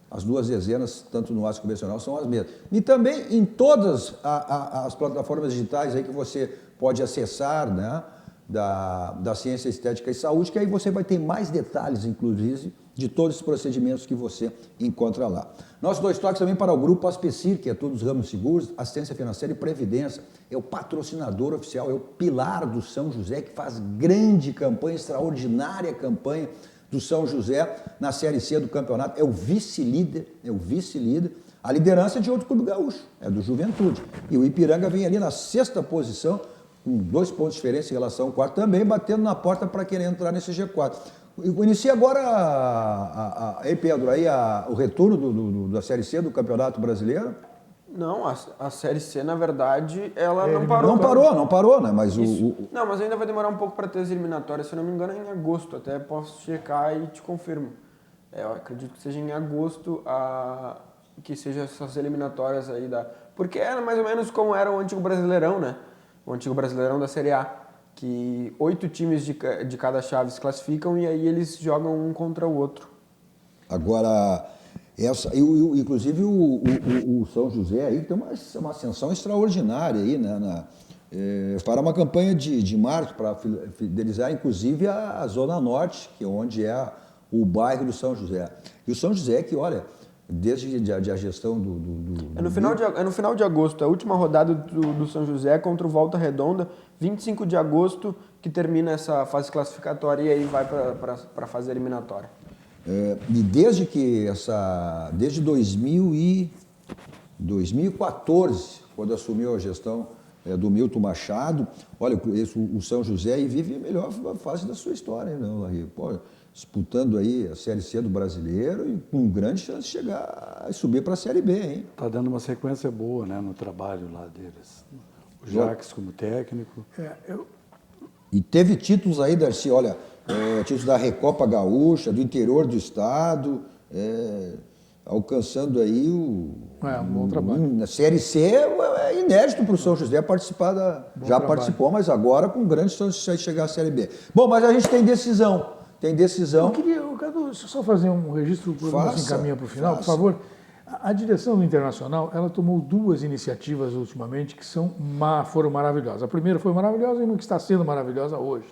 As duas dezenas, tanto no WhatsApp convencional, são as mesmas. E também em todas as plataformas digitais aí que você pode acessar, né, da Ciência Estética e Saúde, que aí você vai ter mais detalhes, inclusive, de todos os procedimentos que você encontra lá. Nossos 2 toques também para o Grupo Aspecir, que é todos os ramos seguros, assistência financeira e previdência. É o patrocinador oficial, é o pilar do São José, que faz grande campanha, extraordinária campanha do São José na Série C do campeonato. É o vice-líder, A liderança é de outro clube gaúcho, é do Juventude. E o Ipiranga vem ali na 6ª posição, com 2 pontos de diferença em relação ao 4º, também batendo na porta para querer entrar nesse G4. Inicia agora, Pedro, aí o retorno da Série C do Campeonato Brasileiro? Não, a Série C, na verdade, ela não parou. Não parou, né? Mas Não, mas ainda vai demorar um pouco para ter as eliminatórias, se eu não me engano é em agosto, até posso checar e te confirmo. Eu acredito que seja em agosto que sejam essas eliminatórias aí Porque era mais ou menos como era o antigo Brasileirão, né? O antigo Brasileirão da Série A, que 8 times de cada chave se classificam e aí eles jogam um contra o outro. Agora, inclusive o São José aí tem uma ascensão extraordinária aí, né? Fará uma campanha de marketing para fidelizar, inclusive, a Zona Norte, que é onde é o bairro do São José. E o São José que, olha, desde a gestão É no final de agosto, a última rodada do São José contra o Volta Redonda, 25 de agosto, que termina essa fase classificatória e aí vai para a fase eliminatória. E desde 2014, quando assumiu a gestão do Milton Machado, olha, o São José vive a melhor fase da sua história, né, Larry? Pô, disputando aí a Série C do Brasileiro e com grande chance de chegar e subir para a Série B, hein? Está dando uma sequência boa, né, no trabalho lá deles. O Jacques como técnico. E teve títulos aí, Darcy, olha, títulos da Recopa Gaúcha, do interior do estado, alcançando aí um bom trabalho. Na Série C é inédito para o São José participar participou, mas agora com grande chance de chegar à Série B. Bom, mas a gente tem decisão. Eu queria, Cadu, só fazer um registro, nos encaminha para o final, por favor. A direção do Internacional, ela tomou 2 iniciativas ultimamente que foram maravilhosas. A primeira foi maravilhosa e uma que está sendo maravilhosa hoje.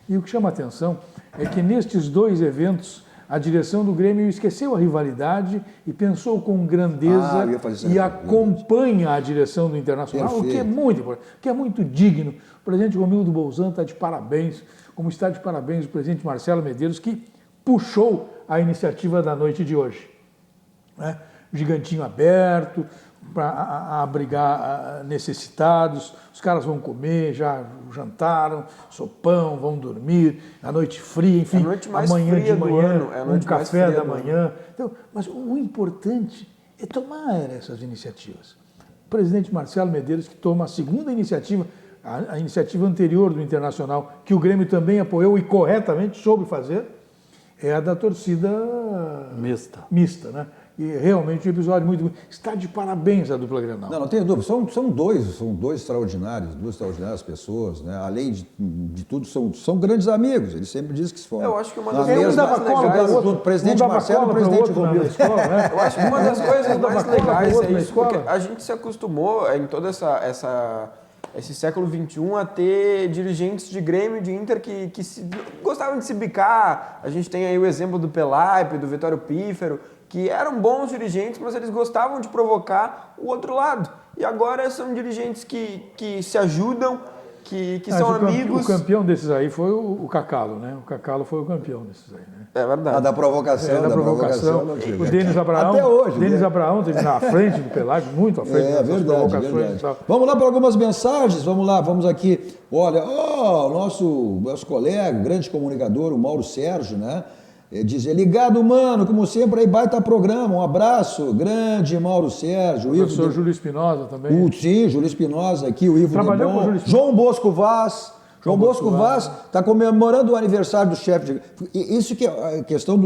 E o que chama a atenção é que nestes 2 eventos, a direção do Grêmio esqueceu a rivalidade e pensou com grandeza e acompanha a direção do Internacional, o que é muito importante, o que é muito digno. O presidente Romildo Bolzan está de parabéns, como está de parabéns o presidente Marcelo Medeiros, que puxou a iniciativa da noite de hoje. Gigantinho aberto, para abrigar necessitados, os caras vão comer, já jantaram, sopão, vão dormir, a noite fria, enfim, amanhã de manhã, um café da manhã. Então, mas o importante é tomar essas iniciativas. O presidente Marcelo Medeiros, que toma a segunda iniciativa, a iniciativa anterior do Internacional, que o Grêmio também apoiou e corretamente soube fazer, é a da torcida mista, né? E realmente um episódio muito bonito. Está de parabéns a dupla Grenal. Não tenho dúvida. São dois extraordinários, 2 extraordinárias pessoas, né? Além de tudo, são grandes amigos. Eles sempre dizem que se foram. Eu acho que uma das coisas mais legais do presidente Marcelo e o presidente Romildo. Né? Eu acho que uma das coisas mais legais é isso, porque a gente se acostumou em toda esse século XXI a ter dirigentes de Grêmio, de Inter que gostavam de se bicar. A gente tem aí o exemplo do Pelaipe, do Vitório Pífero, que eram bons dirigentes, mas eles gostavam de provocar o outro lado. E agora são dirigentes que se ajudam, que são amigos. O campeão desses aí foi o Cacalo, né? O Cacalo foi o campeão desses aí, né? É verdade. Da provocação. Da provocação. O Denis Abraão. Até hoje. Denis Abraão esteve na frente do Pelaipe, muito à frente dessas provocações. Verdade. Vamos lá para algumas mensagens. Vamos aqui. Olha, o nosso colega, grande comunicador, o Mauro Sérgio, né? Diz, ligado, mano, como sempre, aí baita programa, um abraço, grande Mauro Sérgio. O professor Júlio Espinosa também. Sim, Júlio Espinosa aqui, o Ivo Trabalhou com o Júlio João Bosco Vaz. João Bosco Vaz está comemorando o aniversário do chefe. Isso que é a questão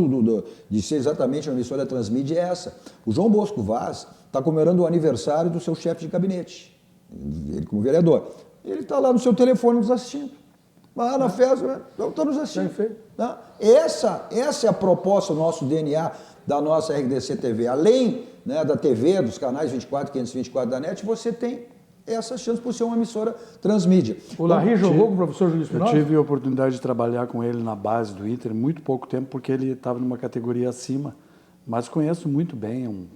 de ser exatamente a emissora da Transmídia é essa. O João Bosco Vaz está comemorando o aniversário do seu chefe de gabinete, ele como vereador. Ele está lá no seu telefone nos assistindo. Lá na festa, está nos assistindo. Tá? Essa é a proposta do nosso DNA, da nossa RDC TV. Além, né, da TV, dos canais 24 e 524 da NET, você tem essa chance por ser uma emissora transmídia. O Larry jogou com o professor Júlio Eu Espinosa? tive a oportunidade de trabalhar com ele na base do Inter muito pouco tempo, porque ele estava numa categoria acima, mas conheço muito bem, um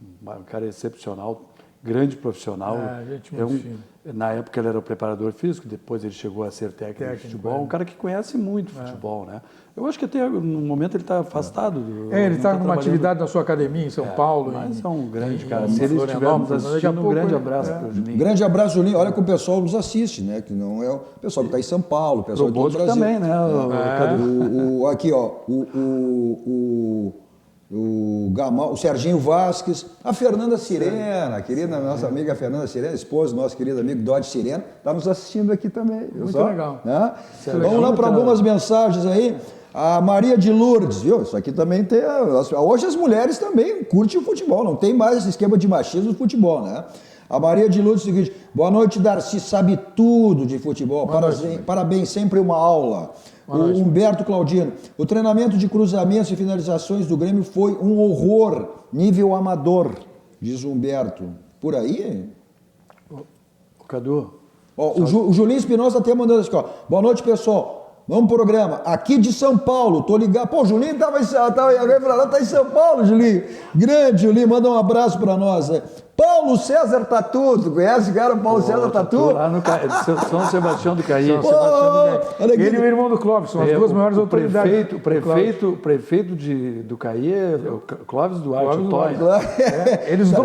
cara excepcional, grande profissional. Gente muito fina. Na época ele era o preparador físico, depois ele chegou a ser técnico de futebol, um cara que conhece muito futebol, né? Eu acho que até no momento ele está afastado. Ele está numa trabalhando. atividade na sua academia em São Paulo. Mas é um grande em cara. Se ele estiver nos Florianópolis, daqui a assistindo, um pouco grande ele- abraço para o Juninho. Grande abraço, Julinho. Olha que o pessoal nos assiste, né? Que não é o pessoal que está em São Paulo, o pessoal de todo o Bosco Brasil. também, né? Aqui, ó, o Gamal, o Serginho Vasques, a Fernanda Sirena, a querida nossa amiga Fernanda Sirena, esposa do nosso querido amigo Dodge Sirena, está nos assistindo aqui também. Viu Muito só? legal. Né? Vamos lá para algumas mensagens aí. A Maria de Lourdes, viu? Isso aqui também tem. Hoje as mulheres também curtem o futebol, não tem mais esse esquema de machismo no futebol, né? A Maria de Lourdes é o seguinte: boa noite, Darcy, sabe tudo de futebol. Parabéns, sempre uma aula. O Humberto Claudino, o treinamento de cruzamentos e finalizações do Grêmio foi um horror, nível amador, diz o Humberto. Por aí? O Cadu. Ó, o Julinho Espinosa até mandando assim, ó. Boa noite, pessoal. Vamos pro programa. Aqui de São Paulo, tô ligado. Pô, o Julinho tá em São Paulo, Julinho. Grande, Julinho, manda um abraço para nós. Paulo César Tatu, tu conhece o cara, Paulo César Tatu? Lá no São Sebastião do Caí. Olha aqui. Ele e o irmão do Clóvis, são as duas maiores autoridades. O prefeito do Caí é o Clóvis Duarte, o Toy.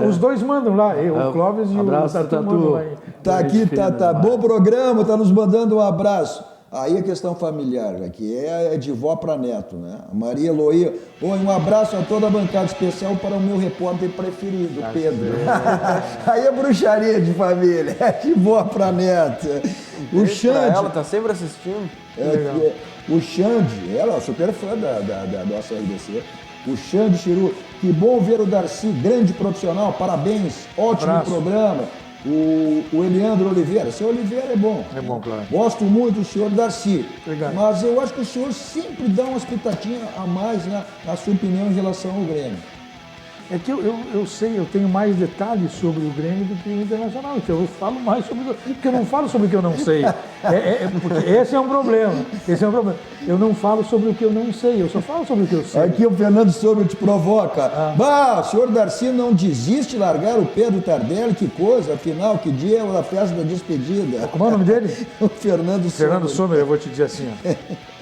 Os dois mandam lá, o Clóvis e o Tatu mandam lá. Tá aqui, tá. Bom programa, tá nos mandando um abraço. Aí a questão familiar, que é de vó para neto, né? A Maria Eloía. Oi, um abraço a toda a bancada especial para o meu repórter preferido, Pedro. Aí é bruxaria de família, é de vó para neto. O Xande. Ela tá sempre assistindo. O Xande, ela é super fã da nossa RDC. O Xande Chiru, que bom ver o Darcy, grande profissional, parabéns, ótimo programa. O Eliandro Oliveira, seu Oliveira é bom. É bom, claro. Gosto muito do senhor Darcy. Obrigado. Mas eu acho que o senhor sempre dá umas pitadinhas a mais na sua opinião em relação ao Grêmio. É que eu sei, eu tenho mais detalhes sobre o Grêmio do que o Internacional, então eu falo mais sobre o... Porque eu não falo sobre o que eu não sei. Porque esse é um problema. Eu não falo sobre o que eu não sei, eu só falo sobre o que eu sei. Aqui o Fernando Souza te provoca. O senhor Darcy não desiste de largar o Pedro Tardelli, que coisa, afinal, que dia é a festa da despedida? Como é o nome dele? O Fernando Sommer, eu vou te dizer assim, ó.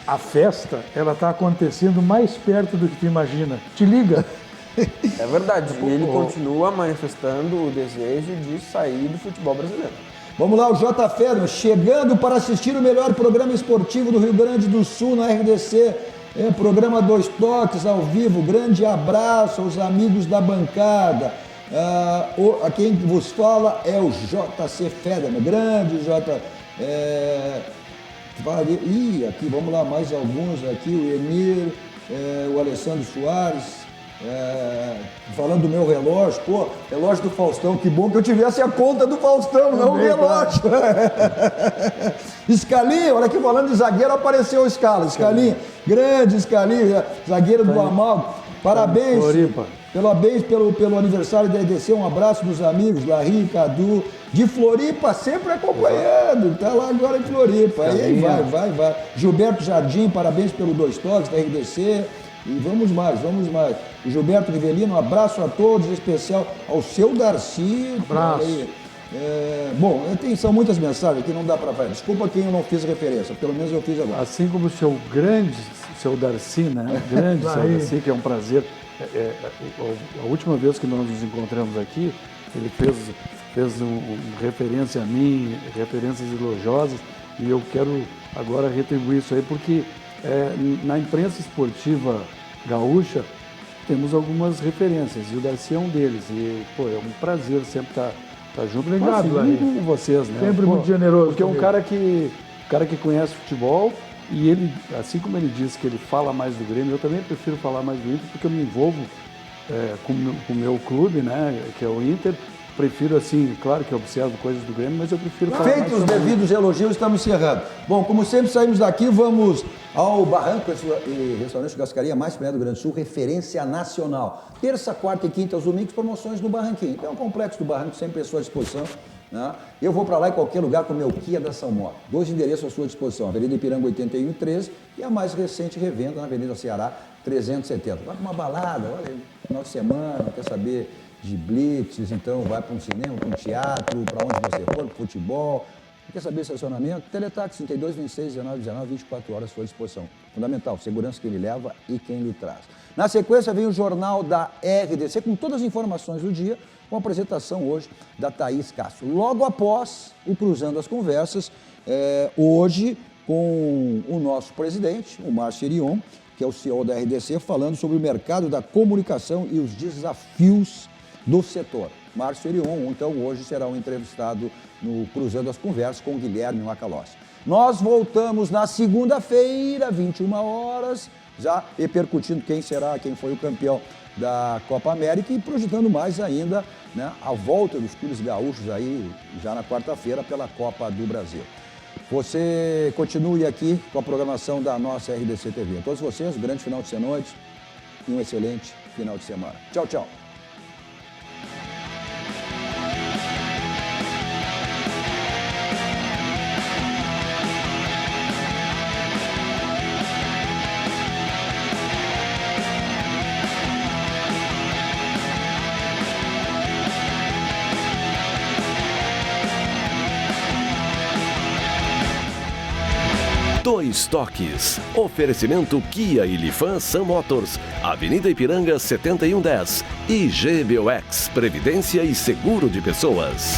A festa, ela está acontecendo mais perto do que tu imagina. Te liga. É verdade. E ele continua manifestando o desejo de sair do futebol brasileiro. Vamos lá, o J. Fedro, chegando para assistir o melhor programa esportivo do Rio Grande do Sul na RDC. Programa Dois Toques ao vivo. Grande abraço aos amigos da bancada. A quem vos fala é o JC Federman. Grande J. Aqui, vamos lá, mais alguns aqui. O Emir, o Alessandro Soares. Falando do meu relógio, relógio do Faustão, que bom que eu tivesse a conta do Faustão, não o relógio. Escalinha, olha aqui, falando de zagueiro, apareceu o Escalinha, grande Escalinha, zagueiro do Amalgo. Parabéns pelo aniversário da EDC, um abraço dos amigos, Larry, Cadu, de Floripa, sempre acompanhando, tá lá agora em Floripa, aí vai. Gilberto Jardim, parabéns pelo Dois Toques da RDC. E vamos mais. O Gilberto Rivelino, um abraço a todos, em especial ao seu Darcy. Abraço. São muitas mensagens aqui, não dá para falar. Desculpa quem eu não fiz referência, pelo menos eu fiz agora. Assim como o seu Darcy, né? Grande seu Darcy, que é um prazer. A última vez que nós nos encontramos aqui, ele fez referência a mim, referências elogiosas, e eu quero agora retribuir isso aí, porque na imprensa esportiva gaúcha temos algumas referências, e o Darcy é um deles, e é um prazer sempre estar junto. Obrigado, com vocês, né? Sempre muito generoso. Porque é um cara que conhece futebol, e ele, assim como ele diz que ele fala mais do Grêmio, eu também prefiro falar mais do Inter, porque eu me envolvo com o meu clube, né, que é o Inter. Prefiro, assim, claro que eu observo coisas do Grêmio, mas eu prefiro falar Feitos os devidos elogios, estamos encerrando. Bom, como sempre, saímos daqui, vamos ao Barranco e Restaurante Churrascaria mais premiado do Rio Grande do Sul, referência nacional. Terça, quarta e quinta, aos domingos, promoções no Barranquinho. É um complexo do Barranco, sempre à sua disposição. né? Eu vou para lá em qualquer lugar com o meu Kia da São Moto. 2 endereços à sua disposição, Avenida Ipiranga 81 e 13 e a mais recente revenda na Avenida Ceará 370. Vai para uma balada, olha, final de semana, quer saber de blitzes, então vai para um cinema, para um teatro, para onde você for, para futebol. Quer saber estacionamento? Teletaxi 32 26 19 19, 24 horas à sua disposição. Fundamental, segurança quem lhe leva e quem lhe traz. Na sequência vem o Jornal da RDC com todas as informações do dia, com a apresentação hoje da Thaís Castro. Logo após o Cruzando as Conversas, hoje com o nosso presidente, o Márcio Erion, que é o CEO da RDC, falando sobre o mercado da comunicação e os desafios do setor. Márcio Erion, então, hoje será um entrevistado no Cruzando as Conversas com Guilherme Macalossi. Nós voltamos na segunda-feira, 21 horas, já repercutindo quem foi o campeão da Copa América e projetando mais ainda, né, a volta dos clubes gaúchos aí já na quarta-feira pela Copa do Brasil. Você continue aqui com a programação da nossa RDC TV. A todos vocês, um grande final de semana e um excelente final de semana. Tchau, tchau. Dois Toques. Oferecimento Kia e Lifan Sam Motors, Avenida Ipiranga 7110 e GBOX, Previdência e Seguro de Pessoas.